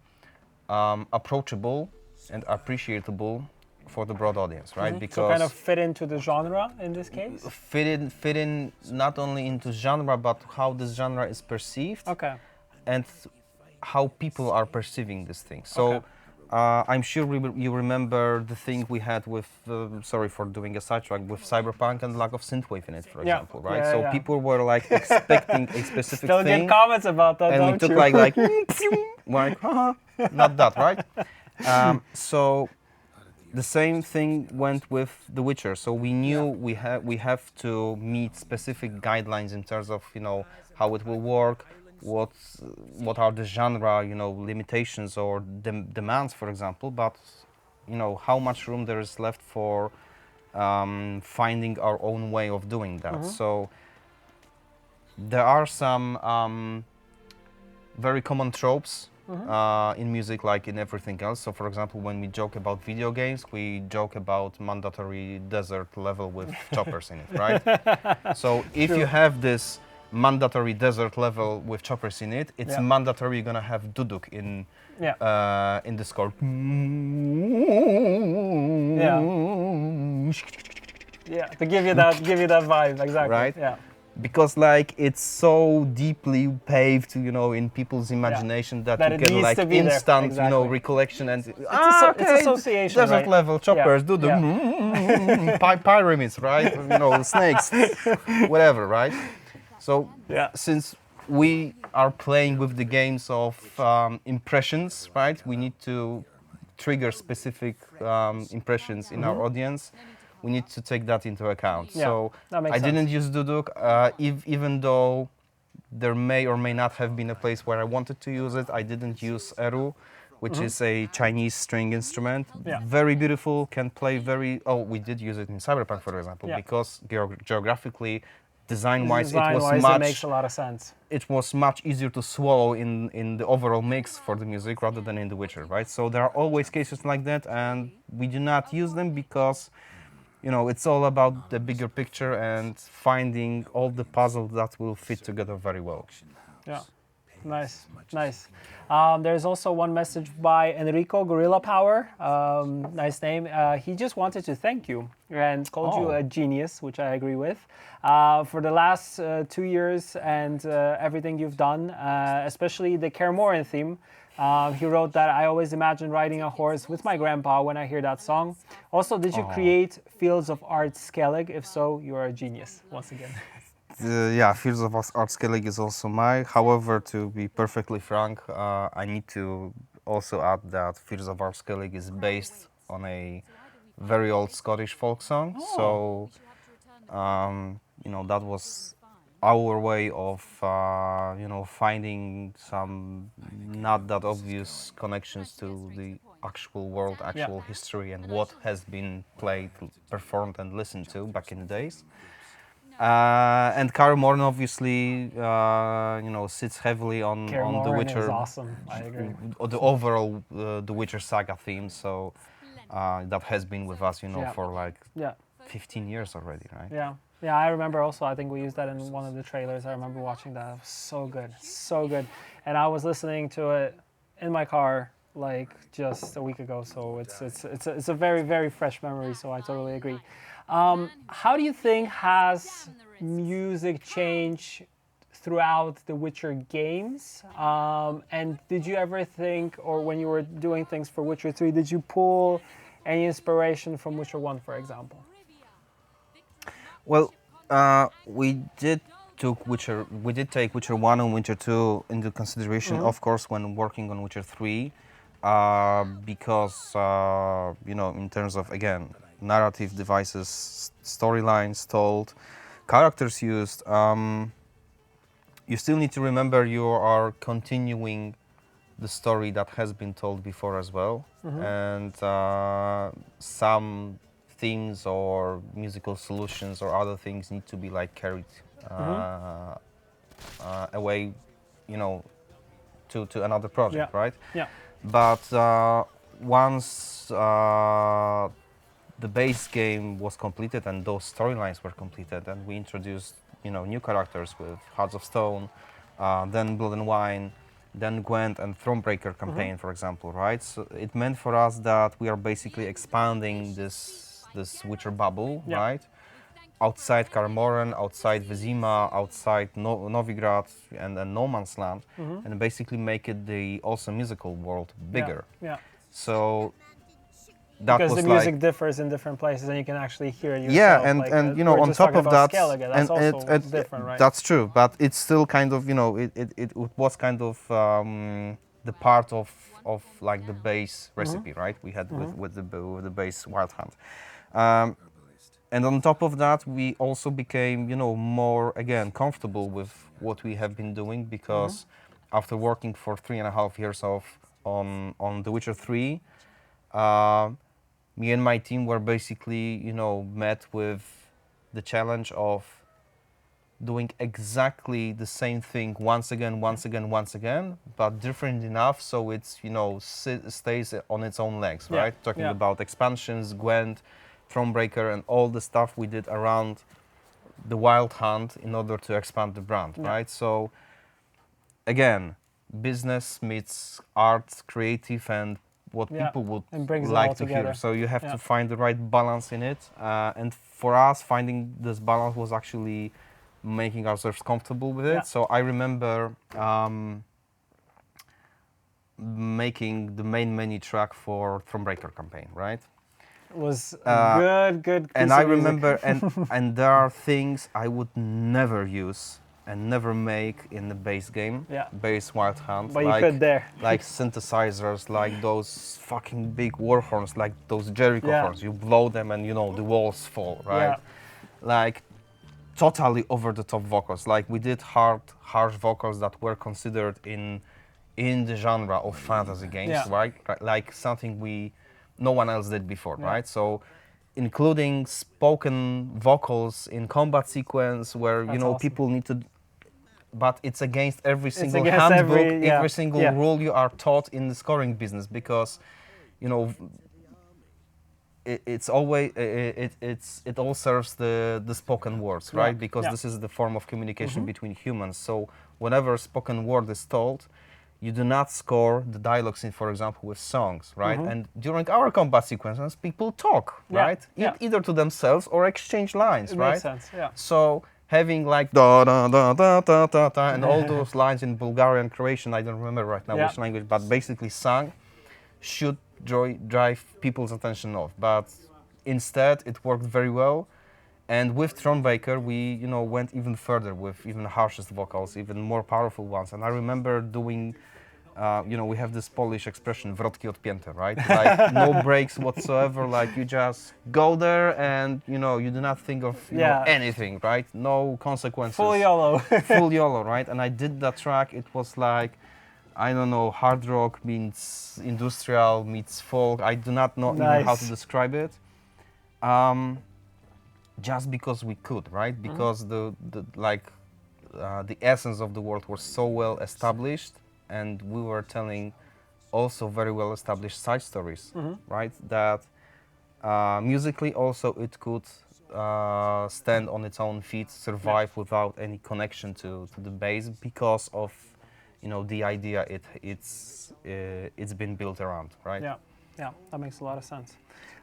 approachable and appreciable for the broad audience, right? So kind of fit into the genre in this case? Fit in not only into genre, but how this genre is perceived, and how people are perceiving this thing. So I'm sure you remember the thing we had with, sorry for doing a sidetrack, with Cyberpunk and lack of synthwave in it, for example, right? So people were like expecting a specific Still thing. get comments about that, and we took like, haha, not that, right? So the same thing went with The Witcher. So we knew we have to meet specific guidelines in terms of, how it will work, what are the genre, limitations or demands, for example, but, how much room there is left for finding our own way of doing that. So there are some very common tropes in music, like in everything else. So for example, when we joke about video games, we joke about mandatory desert level with choppers in it, right? So if you have this mandatory desert level with choppers in it, it's mandatory you're gonna have duduk in the score. To give you that vibe, exactly. Right? Yeah. Because like it's so deeply paved, in people's imagination that you get like instant, recollection and it's association, desert right? level choppers, pyramids, right? Snakes, whatever, right? So since we are playing with the games of impressions, right? We need to trigger specific impressions in our audience. We need to take that into account. So I didn't use duduk, even though there may or may not have been a place where I wanted to use it. I didn't use eru, which is a Chinese string instrument. Very beautiful, can play very... Oh, we did use it in Cyberpunk, for example, because geographically, design-wise, it makes a lot of sense. It was much easier to swallow in the overall mix for the music rather than in The Witcher, right? So there are always cases like that, and we do not use them because it's all about the bigger picture and finding all the puzzles that will fit together very well. Yeah, nice. There's also one message by Enrico Gorilla Power. Nice name. He just wanted to thank you and called you a genius, which I agree with, for the last 2 years and everything you've done, especially the Kermoran theme. He wrote that I always imagine riding a horse with my grandpa when I hear that song. Also, did you create Fields of Art Skellig? If so, you are a genius, once again. Fields of Art Skellig is also mine. However, to be perfectly frank, I need to also add that Fields of Art Skellig is based on a very old Scottish folk song. So, that was our way of, finding some not that obvious connections to the actual world, history, and what has been played, performed, and listened to back in the days. And Kaer Morhen obviously, sits heavily on The Witcher. Is awesome. I agree. The overall The Witcher saga theme. So that has been with us, for like 15 years already, right? Yeah, I remember also, I think we used that in one of the trailers. I remember watching that. It was so good. And I was listening to it in my car like just a week ago, so it's a very, very fresh memory, so I totally agree. How do you think has music changed throughout the Witcher games? And did you ever think, or when you were doing things for Witcher 3, did you pull any inspiration from Witcher 1, for example? Well, we did take Witcher 1 and Witcher 2 into consideration, of course, when working on Witcher 3, because in terms of, again, narrative devices, storylines told, characters used, you still need to remember you are continuing the story that has been told before as well, and some themes or musical solutions or other things need to be like carried away, to another project, right? Yeah. But once the base game was completed and those storylines were completed, and we introduced, new characters with Hearts of Stone, then Blood and Wine, then Gwent and Thronebreaker campaign, for example, right? So it meant for us that we are basically expanding this Witcher bubble, right? Outside Karmoren, outside Vizima, outside Novigrad and No Man's Land, and basically make it the awesome musical world bigger. Yeah. So that because was the music differs in different places, and you can actually hear it yourself. Yeah, and we were on just top talking of about that, Skellige, that's and also different, right? That's true, but it's still kind of, it was kind of the part of like the base recipe, right? We had with the base Wild Hunt. And on top of that, we also became, more, again, comfortable with what we have been doing, because after working for 3.5 years on The Witcher 3, me and my team were basically, met with the challenge of doing exactly the same thing once again, but different enough so it's, stays on its own legs, right? Talking about expansions, Gwent, Thronebreaker, and all the stuff we did around the Wild Hunt in order to expand the brand, right? So, again, business meets art, creative, and what people would like to hear. So you have to find the right balance in it. And for us, finding this balance was actually making ourselves comfortable with it. So I remember making the main menu track for Thronebreaker campaign, right? Was a good piece and of I music. remember, and there are things I would never use and never make in the base game, base Wild Hunt. But you could there. Like synthesizers, like those fucking big war horns, like those Jericho horns. You blow them and, the walls fall, right? Like totally over-the-top vocals. Like we did harsh vocals that were considered in the genre of fantasy games, right? Like something no one else did before, right? So, including spoken vocals in combat sequence where, awesome. people need to, but it's against every single handbook, every single rule you are taught in the scoring business, because, it all serves the spoken words, right? Because this is the form of communication between humans. So, whenever a spoken word is told, you do not score the dialogues in, for example, with songs, right? And during our combat sequences, people talk, right? Either to themselves or exchange lines, right? Makes sense, So having like da da da da da da da and all those lines in Bulgarian, Croatian, I don't remember right now which language, but basically sung, should drive people's attention off. But instead, it worked very well. And with Thronebreaker, we went even further with even harshest vocals, even more powerful ones. And I remember doing, we have this Polish expression, wrotki odpięte, right? Like no breaks whatsoever. Like you just go there and you do not think of anything, right? No consequences. Full YOLO. Full YOLO, right? And I did that track. It was like, I don't know, hard rock meets industrial meets folk. I do not know even how to describe it. Just because we could, right? Because the essence of the world was so well established, and we were telling also very well established side stories, right? That musically also it could stand on its own feet, survive without any connection to the base, because of the idea it's been built around, right? Yeah, that makes a lot of sense.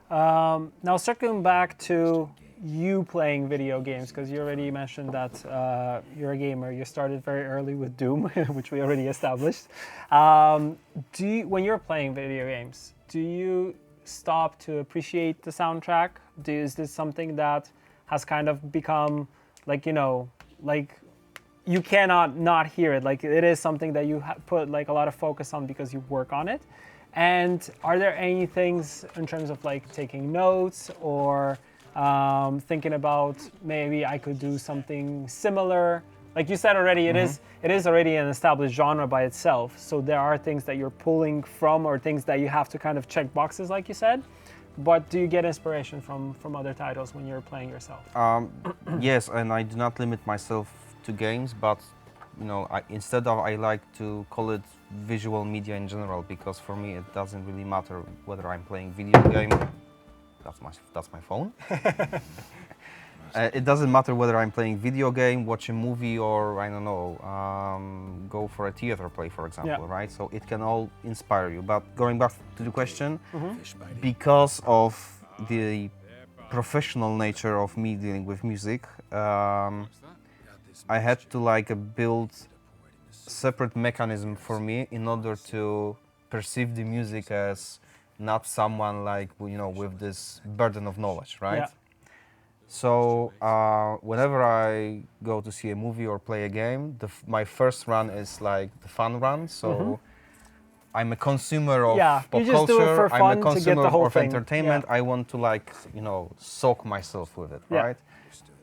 Now circling back to you playing video games? Because you already mentioned that you're a gamer. You started very early with Doom, which we already established. When you're playing video games, do you stop to appreciate the soundtrack? Is this something that has kind of become like, like you cannot not hear it? Like it is something that you put like a lot of focus on because you work on it. And are there any things in terms of like taking notes or thinking about maybe I could do something similar? Like you said already, it is already an established genre by itself. So there are things that you're pulling from or things that you have to kind of check boxes, like you said. But do you get inspiration from other titles when you're playing yourself? Yes, and I do not limit myself to games, but I like to call it visual media in general, because for me it doesn't really matter whether I'm playing video game. That's my phone. It doesn't matter whether I'm playing video game, watch a movie, or I don't know, go for a theater play, for example, right? So it can all inspire you. But going back to the question, because of the professional nature of me dealing with music, I had to build separate mechanism for me in order to perceive the music as not someone with this burden of knowledge, right? Yeah. So whenever I go to see a movie or play a game, my first run is like the fun run. So I'm a consumer of pop you just culture. do it for fun I'm a to get consumer the whole of thing. entertainment. Yeah. I want to soak myself with it, Yeah. right?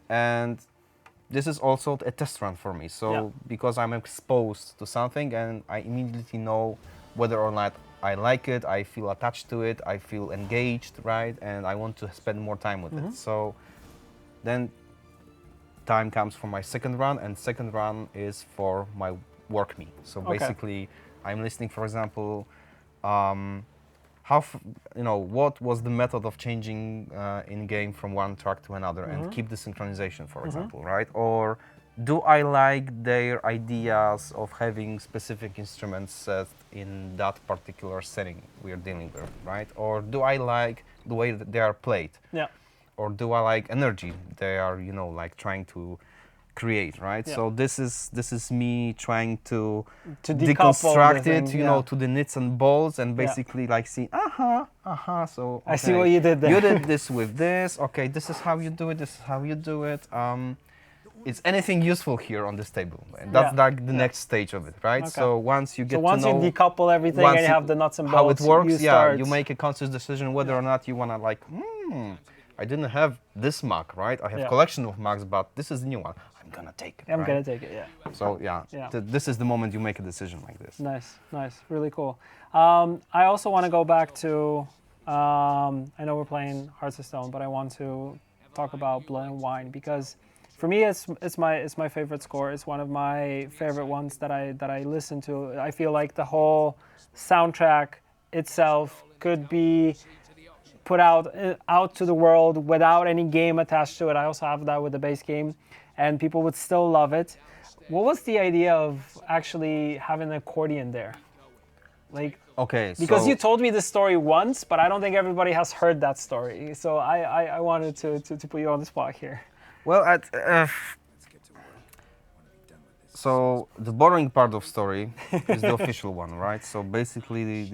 And this is also a test run for me. So because I'm exposed to something and I immediately know whether or not I like it, I feel attached to it, I feel engaged, right? And I want to spend more time with it. So then time comes for my second run, and second run is for my work me. So basically I'm listening, for example, what was the method of changing in game from one track to another and keep the synchronization, for example, right? Or do I like their ideas of having specific instruments set in that particular setting we're dealing with, right? Or do I like the way that they are played? Yeah. Or do I like energy they are, trying to create, right? Yeah. So this is me trying to decouple deconstruct the it, thing, to the nuts and bolts, and basically see, so I see what you did there. You did this with this. Okay, this is how you do it. This is how you do it. Is anything useful here on this table? And that's like the next stage of it, right? Okay. So once you get once to know, you decouple everything and you have the nuts and bolts, how it works, you you make a conscious decision whether or not you want to I didn't have this Mac, right? I have a collection of Macs, but this is the new one. I'm gonna take it. I'm gonna take it, yeah. So this is the moment you make a decision like this. Nice, really cool. I also want to go back to, I know we're playing Hearts of Stone, but I want to talk about Blood and Wine, because for me it's my favorite score. It's one of my favorite ones that I listen to. I feel like the whole soundtrack itself could be put out to the world without any game attached to it. I also have that with the base game, and people would still love it. What was the idea of actually having an accordion there? Because you told me this story once, but I don't think everybody has heard that story. So I wanted to put you on the spot here. Well, so the boring part of story is the official one, right? So basically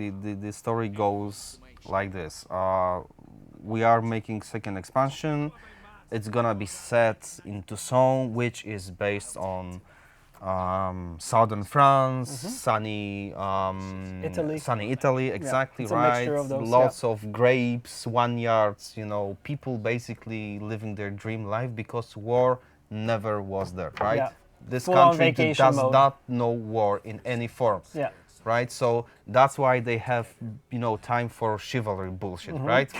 the story goes like this. We are making second expansion. It's gonna be set in Toussaint, which is based on southern France, sunny Italy, exactly, it's a right? mixture of those, Lots of grapes, vineyards, people basically living their dream life because war never was there, right? Yeah. This Full on country vacation does mode. not know war in any form. Yeah. Right, so that's why they have, time for chivalry bullshit, right?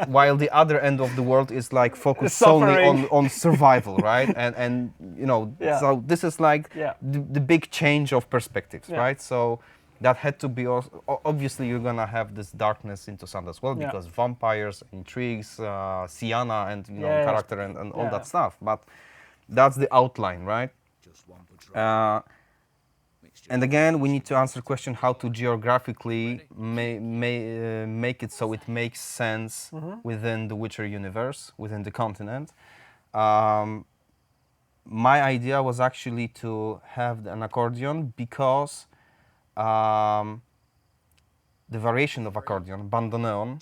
While the other end of the world is focused solely on survival, right? And so this is the big change of perspectives, right? So that had to be obviously you're gonna have this darkness into Toussaint as well, because vampires, intrigues, Sienna, and character and all that stuff. But that's the outline, right? And again, we need to answer the question how to geographically make it so it makes sense within the Witcher universe, within the continent. My idea was actually to have an accordion because the variation of accordion, bandoneon,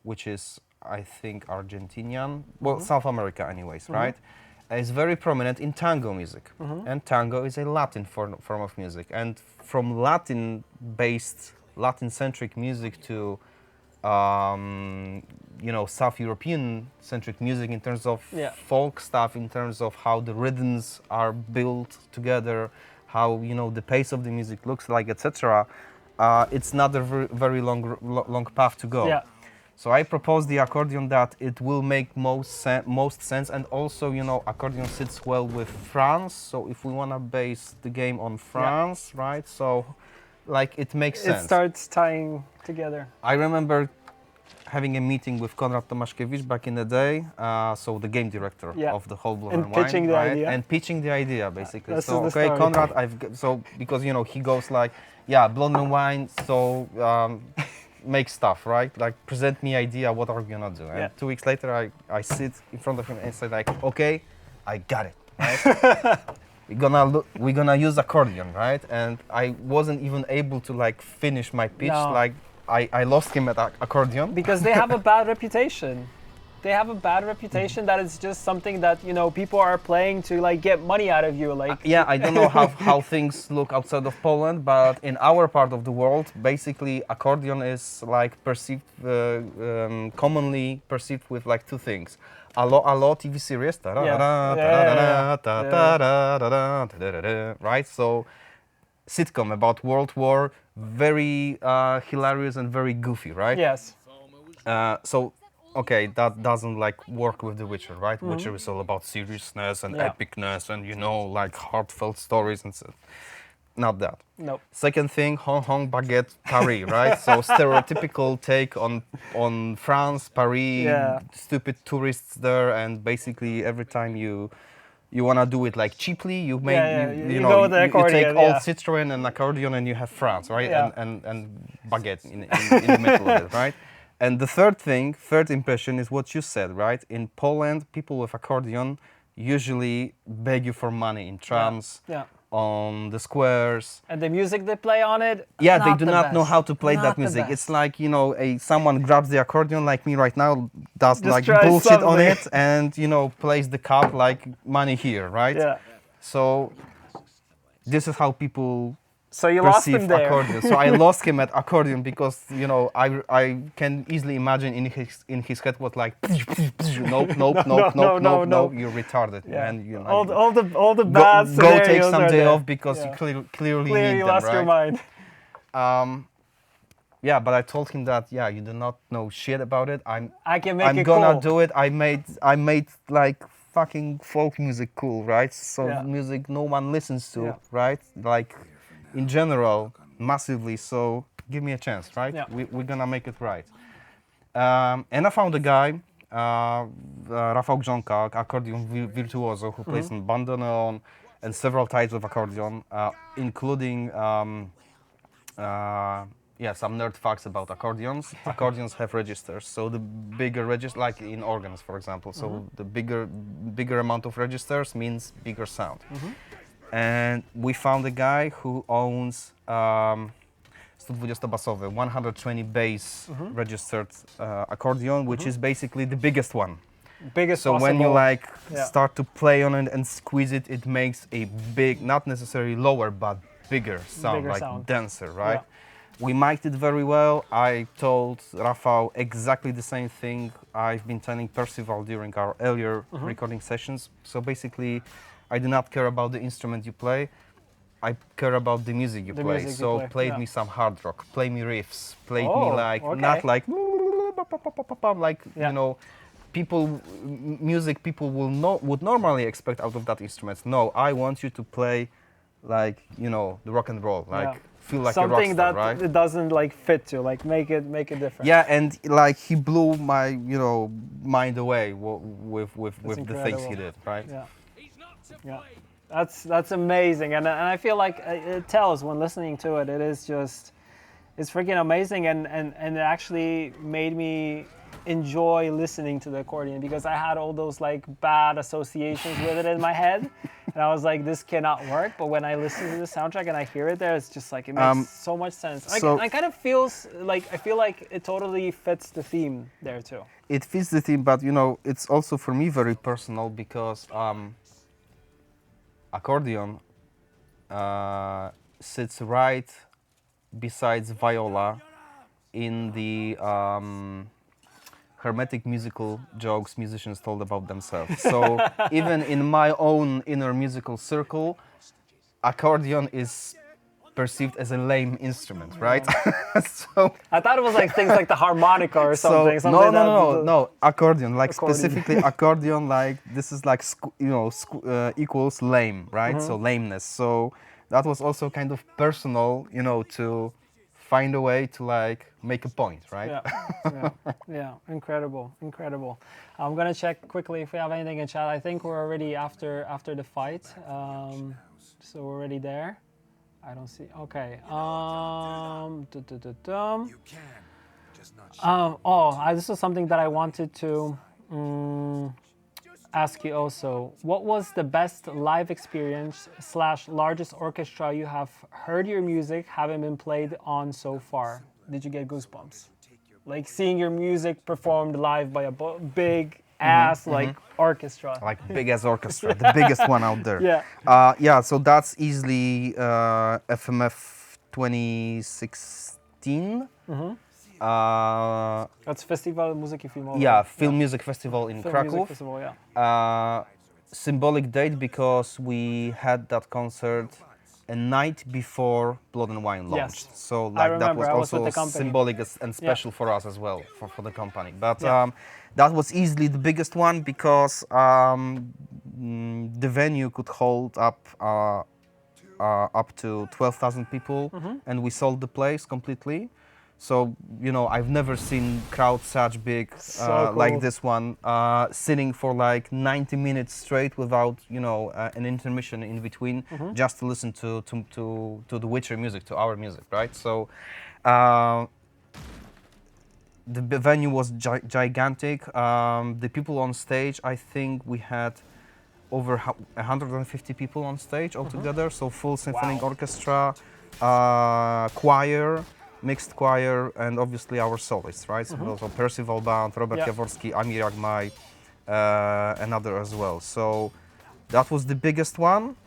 which is, I think, Argentinian, well, South America anyways, right? Is very prominent in tango music. And tango is a Latin form of music. And from Latin-based, Latin-centric music to, you know, South European-centric music in terms of folk stuff, in terms of how the rhythms are built together, how, you know, the pace of the music looks like, etc. It's not a very long path to go. Yeah. So I propose the accordion that it will make most sense, and also, you know, accordion sits well with France. So if we want to base the game on France, right? So, like, it makes sense. It starts tying together. I remember having a meeting with Konrad Tomaszkiewicz back in the day, so the game director of the whole Blood and Wine, pitching the idea. And pitching the idea, basically. This So, is the okay, story. Konrad, because, you know, he goes like, yeah, Blood and Wine, so make stuff, right? Like, present me idea, what are we gonna do? And 2 weeks later, I sit in front of him and say like, okay, I got it, right? we're gonna use accordion, right? And I wasn't even able to like finish my pitch. No. Like, I lost him at accordion. Because they have a bad reputation. They have a bad reputation that it's just something that, you know, people are playing to like get money out of you. Like Yeah, I don't know how things look outside of Poland, but in our part of the world, basically accordion is like perceived, commonly perceived with like two things. Allo TV series, right? So sitcom about World War, very hilarious and very goofy, right? Yes. So, okay, that doesn't like work with The Witcher, right? Witcher is all about seriousness and epicness and, you know, like heartfelt stories and so. Not that. Nope. Second thing, Hong Kong, baguette, Paris, right? So stereotypical take on France, Paris, stupid tourists there, and basically every time you wanna do it like cheaply, you make you know go with the you accordion, take old Citroen and accordion and you have France, right? And baguette in the middle of it, right? And the third impression is what you said, right? In Poland, people with accordion usually beg you for money in trams, on the squares. And the music they play on it, yeah, they do not know how to play Not that the music. best. It's like, you know, someone grabs the accordion like me right now, does Just like try bullshit on something. it, and, you know, plays the cup like money here, right? Yeah. So this is how people So you lost perceive him there. accordion. So I lost him at accordion because, you know, I can easily imagine in his head what like nope, you're retarded, man. You know, all the bad go scenarios take some are day there. off because you clearly need you them, lost right? your mind. Yeah, but I told him that you do not know shit about it. I can make I'm it gonna cool. do it. I made like fucking folk music cool, right? So music no one listens to, right? Like in general, massively. So give me a chance, right? Yeah. We're gonna make it right. And I found a guy, Rafał Grząka, accordion virtuoso, who plays on bandoneon and several types of accordion, including some nerd facts about accordions. Accordions have registers, so the bigger register, like in organs, for example. So the bigger amount of registers means bigger sound. And we found a guy who owns 120-basowy, 120 bass registered accordion, which is basically the biggest one. Biggest So when you possible- like start to play on it and squeeze it, it makes a big, not necessarily lower, but bigger sound, Bigger like sound. denser, right? Yeah. We mic'd it very well. I told Rafał exactly the same thing I've been telling Percival during our earlier recording sessions. So basically, I do not care about the instrument you play. I care about the music you play. music you So play, played me some hard rock, play me riffs, played me like, okay. not like, like, you know, music people would normally expect out of that instrument. No, I want you to play like, you know, the rock and roll, like feel like something a rock star, that right? it doesn't like fit to, like make it different. Yeah, and like he blew my, you know, mind away with the things he incredible. did, right? Yeah. That's amazing, and I feel like it tells when listening to it. It is just, it's freaking amazing, and it actually made me enjoy listening to the accordion because I had all those like bad associations with it in my head, and I was like, this cannot work. But when I listen to the soundtrack and I hear it there, it's just like it makes so much sense. I kind of feels like I feel like it totally fits the theme there too. It fits the theme, but it's also for me very personal because accordion sits right besides viola in the hermetic musical jokes musicians told about themselves. So even in my own inner musical circle, accordion is perceived as a lame instrument, right? So I thought it was like things like the harmonica or something. No, accordion, like specifically accordion, like this is like equals lame, right? So lameness. So that was also kind of personal, to find a way to like make a point, right? Yeah, incredible. I'm gonna check quickly if we have anything in chat. I think we're already after the fight, so we're already there. I don't see. Okay. You can, just not This was something that I wanted to ask you also. What was the best live experience / largest orchestra you have heard your music having been played on so far? Did you get goosebumps? Like seeing your music performed live by a big ass orchestra. Like big ass orchestra, the biggest one out there. Yeah. So that's easily FMF 2016. That's Festival Muzyki Filmowej. Yeah, Film Music Festival in Film Kraków. Music Festival, yeah. Symbolic date because we had that concert a night before Blood and Wine launched. Yes. So I like that was remember, I was with also the company. symbolic and special for us as well, for the company. But that was easily the biggest one because the venue could hold up to 12,000 people, and we sold the place completely. So I've never seen crowds such big like this one, sitting for like 90 minutes straight without an intermission in between, just to listen to the Witcher music, to our music, right? So the venue was gigantic. The people on stage, I think we had over 150 people on stage altogether. So full symphonic orchestra, choir, mixed choir, and obviously our soloists, right? So Percival Band, Robert Jaworski, Amir Agmaj, another as well. So that was the biggest one.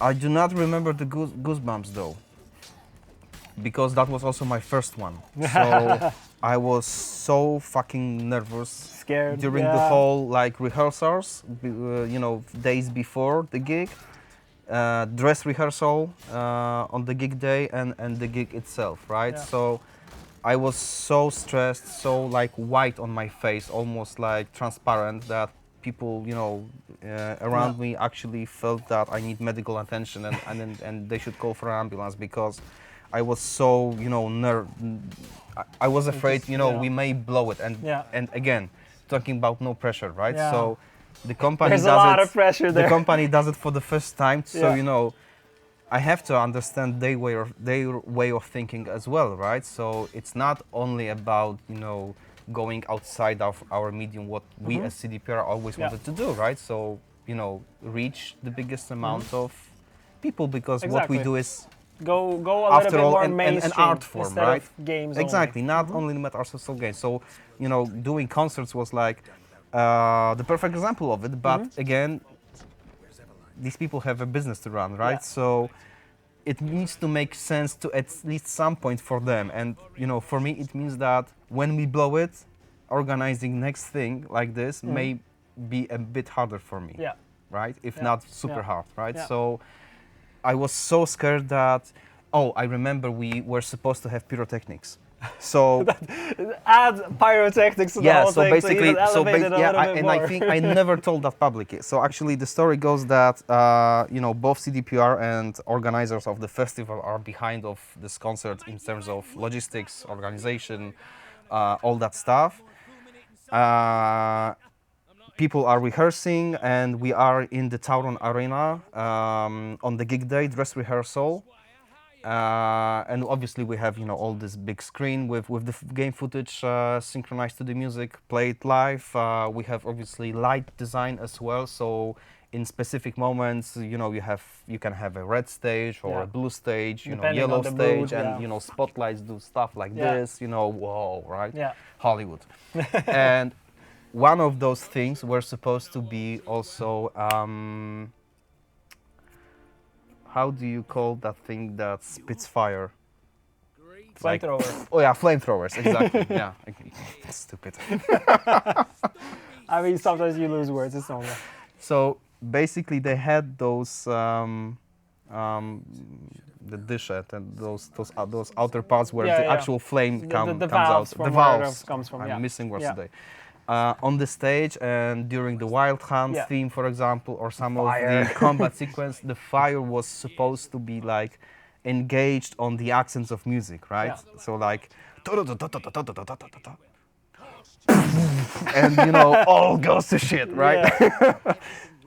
I do not remember the goosebumps though, because that was also my first one. So I was so fucking nervous, scared during the whole like rehearsals, days before the gig. Dress rehearsal on the gig day and the gig itself, right? Yeah. So I was so stressed, so like white on my face, almost like transparent, that people, around me actually felt that I need medical attention and they should call for an ambulance because I was so, I was afraid, we may blow it. And again, talking about no pressure, right? Yeah. So the company There's does a lot it, of pressure there. The company does it for the first time, so Yeah. I have to understand their way of thinking as well, right? So it's not only about going outside of our medium, what we as CDPR always wanted to do, right? So reach the biggest amount of people because what we do is go a after little bit all more an mainstream art form, instead right? of games exactly, only. not only limit ourselves to games. So doing concerts was like the perfect example of it. But again, these people have a business to run, right? Yeah. So it needs to make sense to at least some point for them. And for me, it means that when we blow it, organizing next thing like this may be a bit harder for me, right? If not super hard, right? Yeah. So I was so scared that, I remember we were supposed to have pyrotechnics. So Add pyrotechnics to the whole so thing, basically, so elevate it a little bit and more. I think I never told that publicly. So actually, the story goes that both CDPR and organizers of the festival are behind of this concert in terms of logistics, organization, all that stuff. people are rehearsing, and we are in the Tauron Arena on the gig day, dress rehearsal. And obviously we have, all this big screen with the game footage synchronized to the music, played live. We have obviously light design as well, so in specific moments, you can have a red stage or a blue stage, Depending yellow on the stage, mood, and spotlights do stuff like this, whoa, right? Yeah. Hollywood. And one of those things were supposed to be also how do you call that thing that spits fire? Flamethrower. Oh yeah, flamethrowers, exactly. Yeah, stupid. I mean, sometimes you lose words. It's normal. So basically, they had those the dishette and those outer parts where the actual flame comes valves out. From The where valves. it comes from. I'm Yeah. missing words Yeah. today. On the stage and during the Wild Hunt theme, for example, or some of the combat sequence, the fire was supposed to be like engaged on the accents of music, right? Yeah. So like, and all goes to shit, right?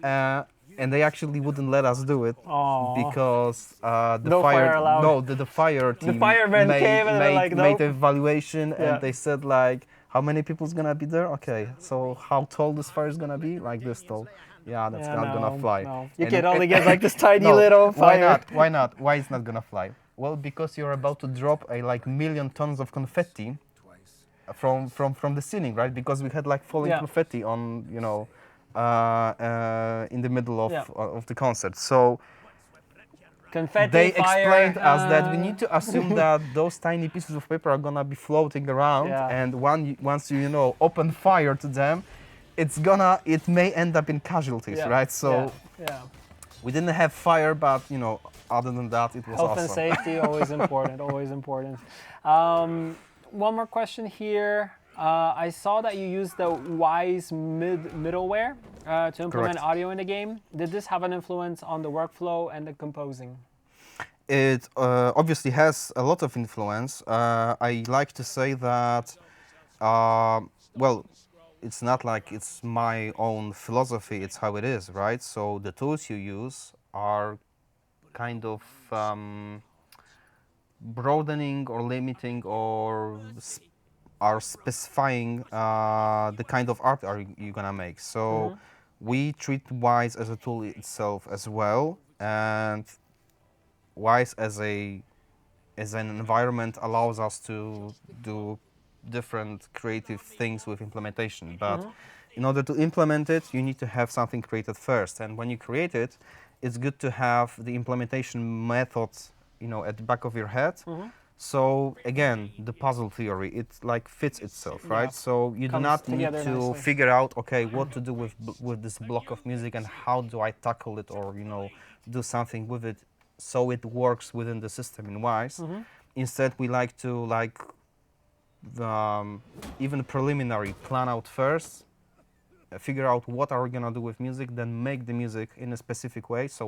Yeah. And they actually wouldn't let us do it because the No fire allowed. No, the fire team The firemen came and they're like, made nope. evaluation, Yeah. and they said like, how many people's gonna be there? Okay, so how tall this fire is gonna be? Like this tall. Yeah, that's not gonna fly. No. You And- can only and- get like this tiny No, little why fire. not? Why not? Why it's not gonna fly? Well, because you're about to drop a like million tons of confetti from the ceiling, right? Because we had like falling confetti on, in the middle of the concert. So Confetti, they fire, explained us that we need to assume that those tiny pieces of paper are gonna be floating around, and once you open fire to them, it may end up in casualties, right? So we didn't have fire, but other than that, it was health awesome. and safety always important. Always important. One more question here. I saw that you used the Wise middleware to implement Correct. audio in the game. Did this have an influence on the workflow and the composing? It obviously has a lot of influence. I like to say that, well, it's not like it's my own philosophy, it's how it is, right? So the tools you use are kind of broadening or limiting or are specifying the kind of art you're gonna make. So we treat Wise as a tool itself as well, and Wise as an environment allows us to do different creative things with implementation. But in order to implement it, you need to have something created first. And when you create it, it's good to have the implementation method, at the back of your head. So again, the puzzle theory, it like fits itself, right? So you do Comes not need together to nicely. figure out, okay, what to do with this block of music and how do I tackle it, or do something with it so it works within the system in Wise. Instead, we like to even preliminary plan out first, figure out what are we gonna do with music, then make the music in a specific way. So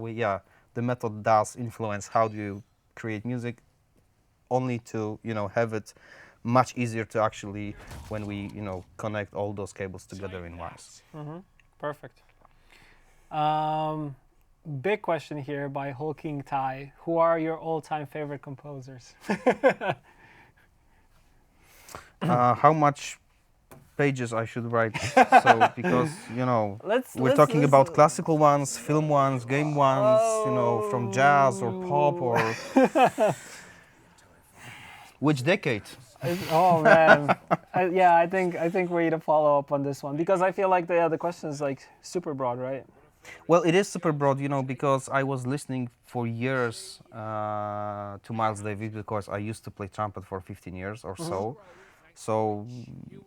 the method does influence how do you create music, only to have it much easier to actually when we connect all those cables together in Wise. Perfect. Big question here by Hulking Tai. Who are your all-time favorite composers? How much pages I should write? So because we're talking about classical ones, film ones, game ones, from jazz or pop or which decade? Oh man, I think we need to follow up on this one because I feel like the question is like super broad, right? Well, it is super broad, because I was listening for years to Miles Davis because I used to play trumpet for 15 years or so. So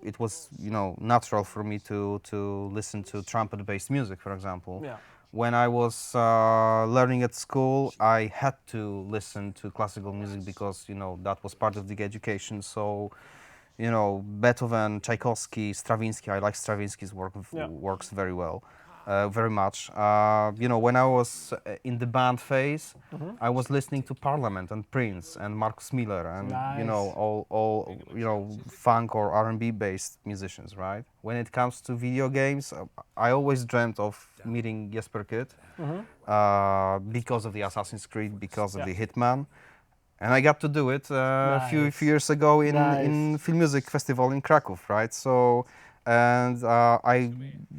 it was, natural for me to listen to trumpet-based music, for example. Yeah. When I was learning at school, I had to listen to classical music because, that was part of the education. So, Beethoven, Tchaikovsky, Stravinsky, I like Stravinsky's work, works very well. very much. You know, when I was in the band phase, I was listening to Parliament and Prince and Marcus Miller and you know Nice. all you know funk or R&B based musicians, right? When it comes to video games, I always dreamt of meeting Jesper Kyd because of the Assassin's Creed, because of Yeah. the Hitman. And I got to do it a few Nice. years ago in Nice. Film Music Festival in Krakow, right? So, and I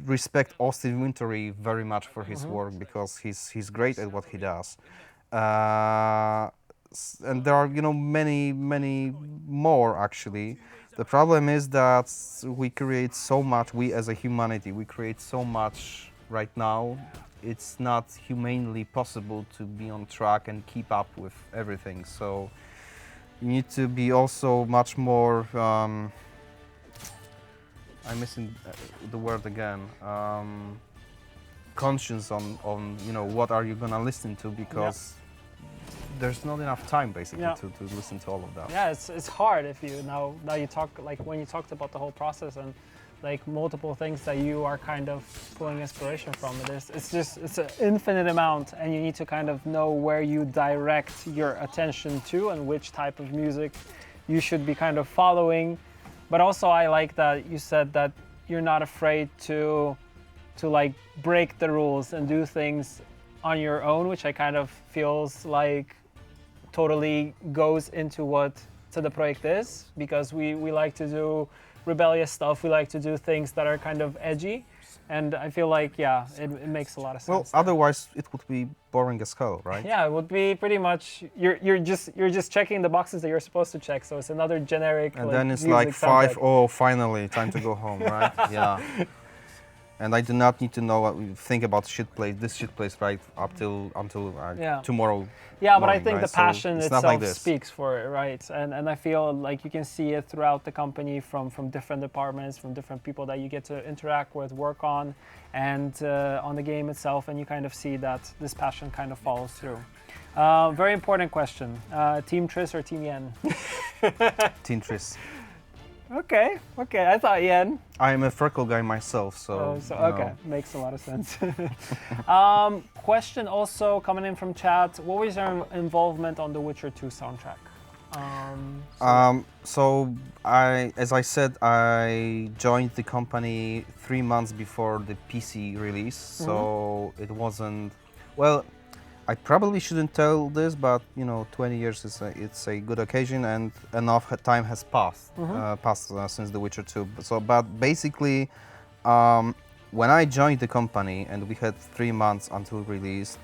respect Austin Wintory very much for his work because he's great at what he does. And there are, you know, many more actually. The problem is that we create so much, we as a humanity, we create so much right now. It's not humanely possible to be on track and keep up with everything. So you need to be also much more. I'm missing the word again. Conscious on you know what are you gonna listen to because there's not enough time basically Yeah. to listen to all of that. Yeah, it's hard if you now you talk like when you talked about the whole process and like multiple things that you are kind of pulling inspiration from. It's an infinite amount, and you need to kind of know where you direct your attention to and which type of music you should be kind of following. But also, I like that you said that you're not afraid to like break the rules and do things on your own, which I kind of feels like totally goes into what the project is, because we like to do rebellious stuff. We like to do things that are kind of edgy, and I feel like it makes a lot of sense. Well, there. otherwise it would be boring as hell, right? Yeah, it would be pretty much you're just checking the boxes that you're supposed to check. So it's another generic. And like, then it's music like five. soundtrack. Oh, finally, time to go home, right? Yeah. And I do not need to know what we think about this shit place right up till until Yeah. tomorrow. Yeah, but I morning, think right? the So passion it's not itself like this. speaks for it, right? And I feel like you can see it throughout the company from different departments, from different people that you get to interact with, work on, and on the game itself, and you kind of see that this passion kind of follows through. Very important question: Team Tris or Team Yen? Tintris. Okay, I thought Yen. I'm a freckle guy myself, so. you know. Okay, makes a lot of sense. Question also coming in from chat: what was your involvement on the Witcher 2 soundtrack? So as I said, I joined the company 3 months before the PC release, so it wasn't. Well, I probably shouldn't tell this, but you know, 20 years it's a good occasion, and enough time has passed since The Witcher 2. So, but basically, when I joined the company and we had 3 months until release,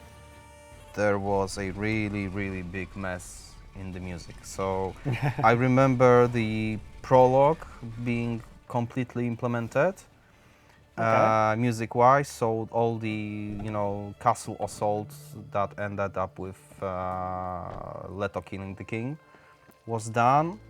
there was a really big mess in the music. So I remember the prologue being completely implemented. Music-wise, so all the castle assaults that ended up with Leto killing the king was done,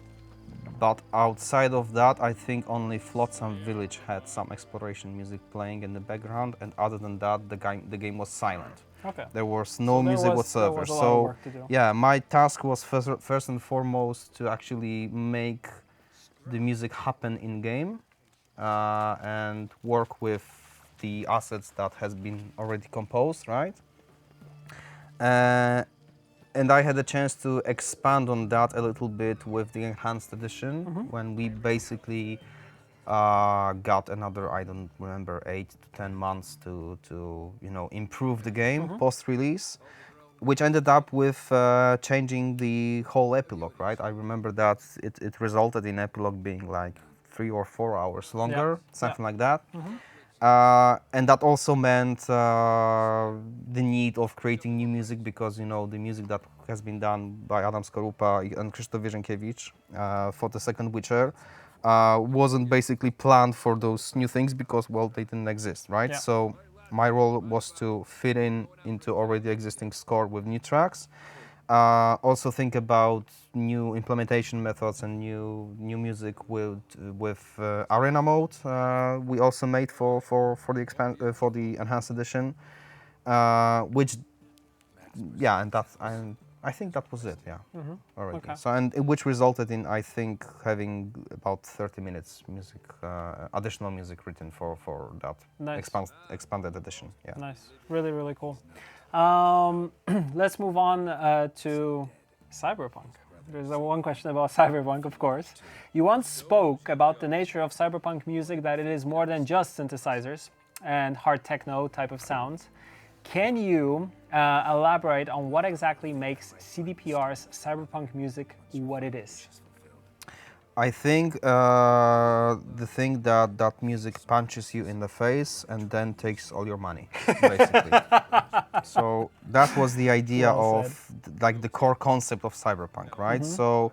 but outside of that, I think only Flotsam Village had some exploration music playing in the background, and other than that, the game was silent. Okay. There was no So there music was whatsoever. a lot of So work to do. yeah, my task was first and foremost to actually make the music happen in game. And work with the assets that has been already composed, right? And I had a chance to expand on that a little bit with the enhanced edition when we basically got another, I don't remember, 8 to 10 months to improve the game post-release, which ended up with changing the whole epilogue, right? I remember that it resulted in epilogue being like 3 or 4 hours longer, something like that. And that also meant the need of creating new music, because the music that has been done by Adam Skorupa and Krzysztof Wierzękiewicz for the second Witcher wasn't basically planned for those new things because, well, they didn't exist, right? Yeah. So my role was to fit into already existing score with new tracks. Also think about new implementation methods and new music with arena mode. We also made for the enhanced edition, which and that's I think that was it. Yeah. Already. Okay. So which resulted in, I think, having about 30 minutes music, additional music written for that Nice. expanded edition. Yeah. Nice. Really, really cool. Let's move on to Cyberpunk. There's one question about Cyberpunk, of course. You once spoke about the nature of Cyberpunk music, that it is more than just synthesizers and hard techno type of sounds. Can you elaborate on what exactly makes CDPR's Cyberpunk music what it is? I think the thing that music punches you in the face and then takes all your money, basically. So that was the idea Well of like the core concept of Cyberpunk, right? So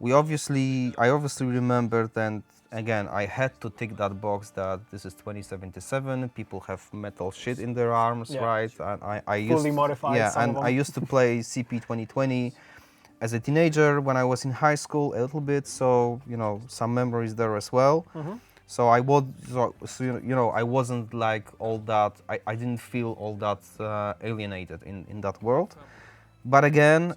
I obviously remembered, and again I had to tick that box that this is 2077. People have metal shit in their arms, Yeah. right? And I Fully modified, yeah, some and of I them. used to play CP 2020 as a teenager when I was in high school a little bit, so some memories there as well. So I was, I wasn't like all that. I didn't feel all that alienated in that world. But again,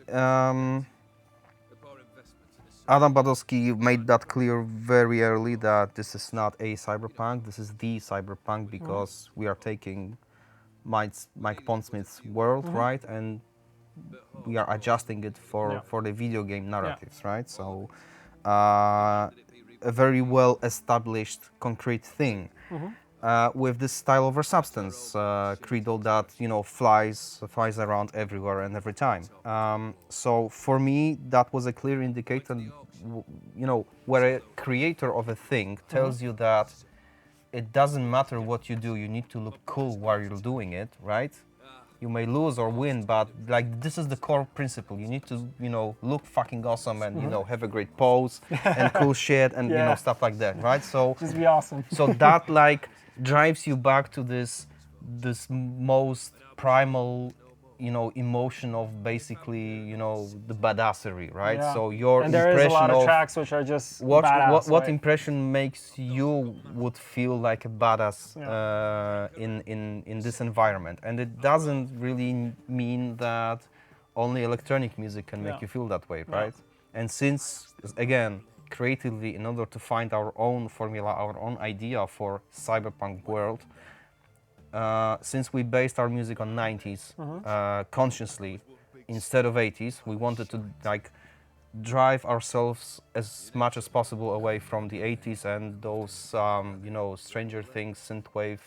Adam Badowski made that clear very early that this is not a cyberpunk. This is the cyberpunk because we are taking Mike Pondsmith's world, right, and we are adjusting it for the video game narratives, right? So a very well established concrete thing with this style over substance credo that flies around everywhere and every time. So for me that was a clear indicator, where a creator of a thing tells you that it doesn't matter what you do, you need to look cool while you're doing it, right? You may lose or win, but like this is the core principle. You need to, look fucking awesome and have a great pose and cool shit and stuff like that, right? So Just be awesome. so that like drives you back to this most primal, emotion of basically, the badassery, right? Yeah. So your And there is a impression lot of of tracks which are just what badass, what right? impression makes you would feel like a badass in this environment, and it doesn't really mean that only electronic music can make you feel that way, right? And since again creatively, in order to find our own formula, our own idea for cyberpunk world, since we based our music on 90s consciously instead of 80s, we wanted to like drive ourselves as much as possible away from the 80s and those Stranger Things synthwave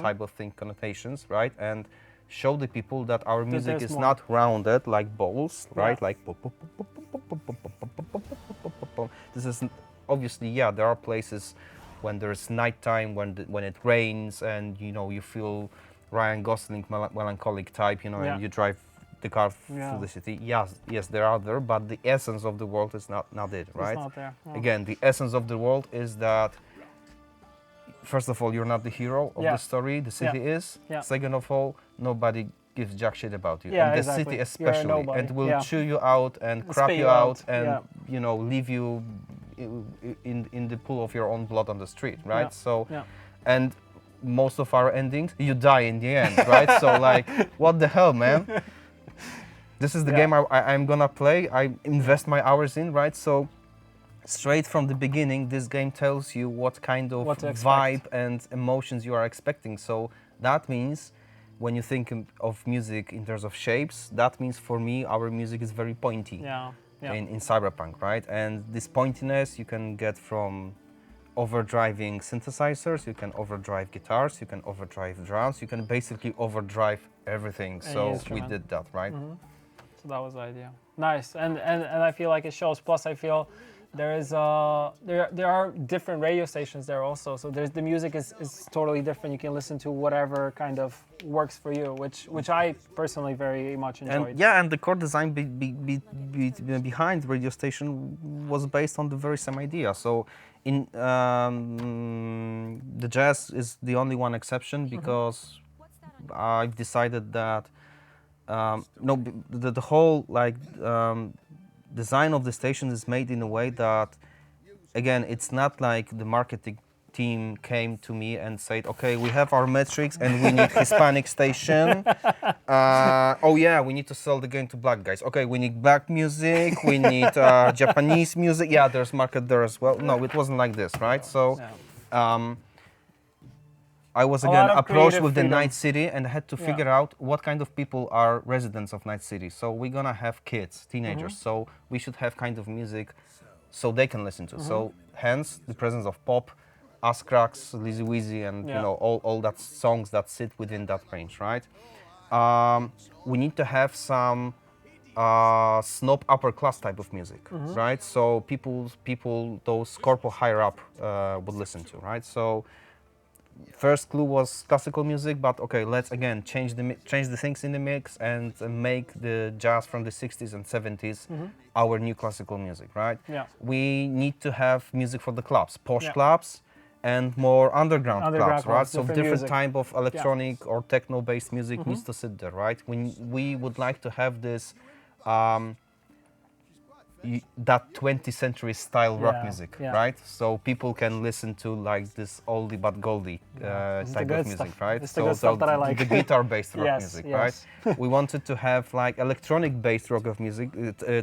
type of thing connotations, right? And show the people that our music there's is more. not rounded like balls, right? Yeah. Like this is obviously, there are places when there's nighttime, when it rains, and you feel Ryan Gosling melancholic type, and you drive the car through the city. Yes, they are there, but the essence of the world is not it, right? It's not there. No. Again, the essence of the world is that first of all, you're not the hero of the story. The city is. Yeah. Second of all, nobody gives jack shit about you, Yeah, and the exactly. city You're a especially, nobody. and will Yeah. chew you out and crap Spit you you out out. and leave you in the pool of your own blood on the street, right? So, and most of our endings, you die in the end, right? So like, what the hell, man? This is the game I'm gonna play. I invest my hours in, right? So straight from the beginning, this game tells you what kind of vibe and emotions you are expecting. So that means when you think of music in terms of shapes, that means for me, our music is very pointy in Cyberpunk, right? And this pointiness you can get from overdriving synthesizers, you overdrive overdrive guitars, you overdrive drums, you can basically overdrive everything. So we did that, right? So that was the idea. Nice, and I feel like it shows. Plus, I feel there is there are different radio stations there also. So the music is totally different. You can listen to whatever kind of works for you, which I personally very much enjoyed. And the core design behind radio station was based on the very same idea. So in the jazz is the only one exception because I've decided that the whole design of the station is made in a way that, again, it's not like the marketing team came to me and said, okay, we have our metrics and we need Hispanic station. Oh yeah, we need to sell the game to black guys. Okay, we need black music, we need Japanese music. Yeah, there's market there as well. No, it wasn't like this, right? So I was again approached with the Night City and had to figure out what kind of people are residents of Night City. So we're gonna have kids, teenagers, so we should have kind of music so they can listen to. So hence the presence of pop, Ass Cracks, Lizzy Weezy, and you know all that songs that sit within that range, right? We need to have some snob upper class type of music, right? So people those corpo higher up would listen to, right? So first clue was classical music, but okay, let's again change the things in the mix and make the jazz from the 60s and 70s our new classical music, right? Yeah. We need to have music for the clubs, posh clubs, and more underground clubs, right? So different type of electronic or techno-based music needs to sit there, right? We would like to have this that 20th century style rock music, right? So people can listen to like this oldie but goldie type of music, right? It's the good stuff that I like. The guitar-based rock music, right? We wanted to have like electronic-based rock of music,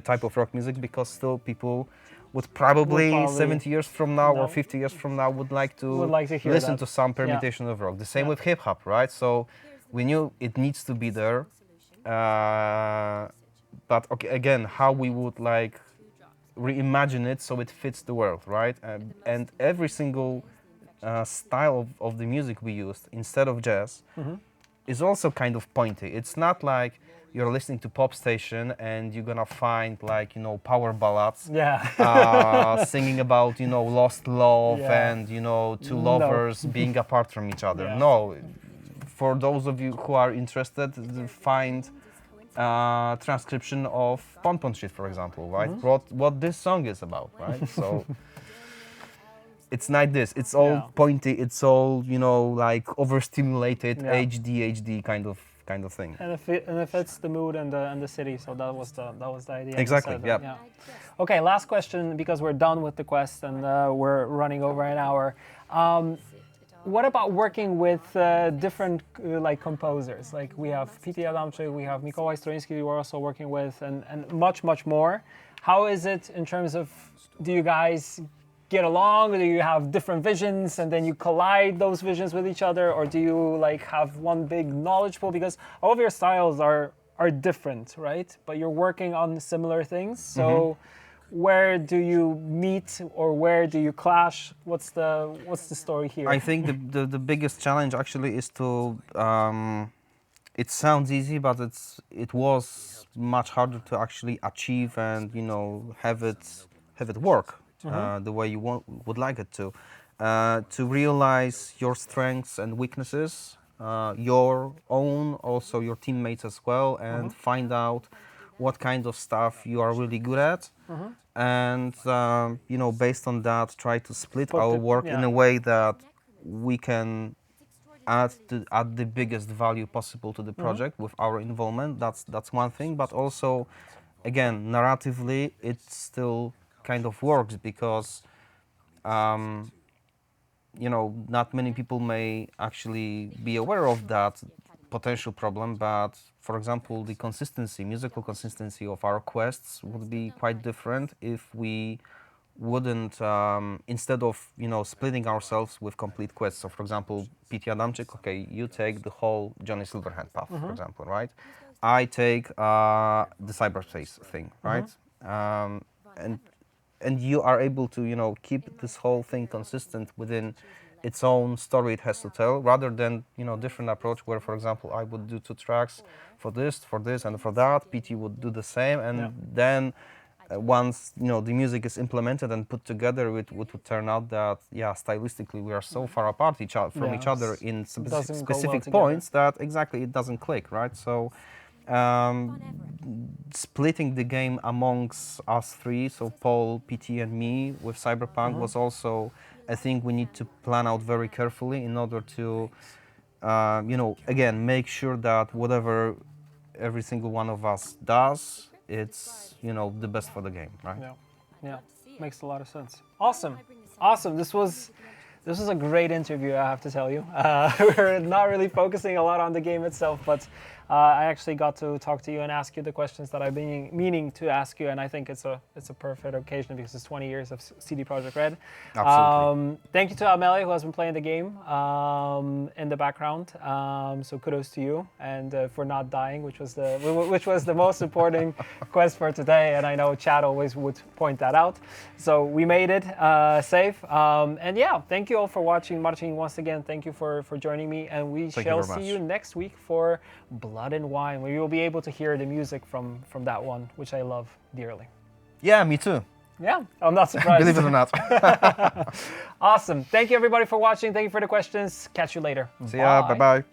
type of rock music, because still people would probably 70 years from now or 50 years from now would like to listen to some permutation of rock. The same with hip-hop, right? So we knew it needs to be there. But okay, again, how we would like reimagine it so it fits the world, right? And every single style of the music we used instead of jazz is also kind of pointy. It's not like you're listening to pop station and you're gonna find like, you know, power ballads singing about, you know, lost love and, you know, two lovers being apart from each other. No, for those of you who are interested, find transcription of Pon Pon Shit, for example, right? What this song is about, right? So it's not this. It's all pointy. It's all, you know, like overstimulated HD kind of thing. And it fits the mood and the city. So that was the idea. Exactly. Yeah. Okay. Last question, because we're done with the quest and we're running over an hour. What about working with different like composers? Like we have P.T. Adamczyk, we have Mikołaj Stroiński we're also working with, and much more. How is it in terms of, do you guys get along? Do you have different visions and then you collide those visions with each other? Or do you like have one big knowledge pool? Because all of your styles are different, right? But you're working on similar things. So where do you meet or where do you clash? What's the story here? I think the biggest challenge actually is to it sounds easy, but it was much harder to actually achieve and, you know, have it work the way you would like it to realize your strengths and weaknesses, your own, also your teammates as well, and find out what kind of stuff you are really good at, and you know, based on that, try to split our work in a way that we can add the biggest value possible to the project with our involvement. That's one thing, but also, again, narratively, it still kind of works because you know, not many people may actually be aware of that potential problem, but for example, the musical consistency of our quests would be quite different if we wouldn't, instead of, you know, splitting ourselves with complete quests. So for example, P.T. Adamczyk, okay, you take the whole Johnny Silverhand path, for example, right? I take the cyberspace thing, right? And you are able to, you know, keep this whole thing consistent within its own story it has to tell, rather than, you know, different approach where, for example, I would do 2 tracks for this, and for that. PT would do the same, and then once, you know, the music is implemented and put together, it would turn out that, yeah, stylistically we are so far apart from each other in specific points that exactly it doesn't click, right? So splitting the game amongst us three, so Paul, PT, and me with Cyberpunk was also a thing we need to plan out very carefully in order to, you know, again, make sure that whatever every single one of us does, it's, you know, the best for the game, right? Yeah, makes a lot of sense. Awesome. This was This was a great interview, I have to tell you. We're not really focusing a lot on the game itself, but I actually got to talk to you and ask you the questions that I've been meaning to ask you, and I think it's a perfect occasion because it's 20 years of CD Projekt Red. Absolutely. Thank you to Amelie, who has been playing the game in the background. So kudos to you, and for not dying, which was the most important quest for today. And I know Chad always would point that out. So we made it safe. And yeah, thank you all for watching. Marcin, once again, thank you for joining me, and we shall see you next week for Blood and Wine, where you will be able to hear the music from that one, which I love dearly. Yeah, me too. Yeah, I'm not surprised. Believe it or not. Awesome. Thank you, everybody, for watching. Thank you for the questions. Catch you later. See ya. Bye-bye.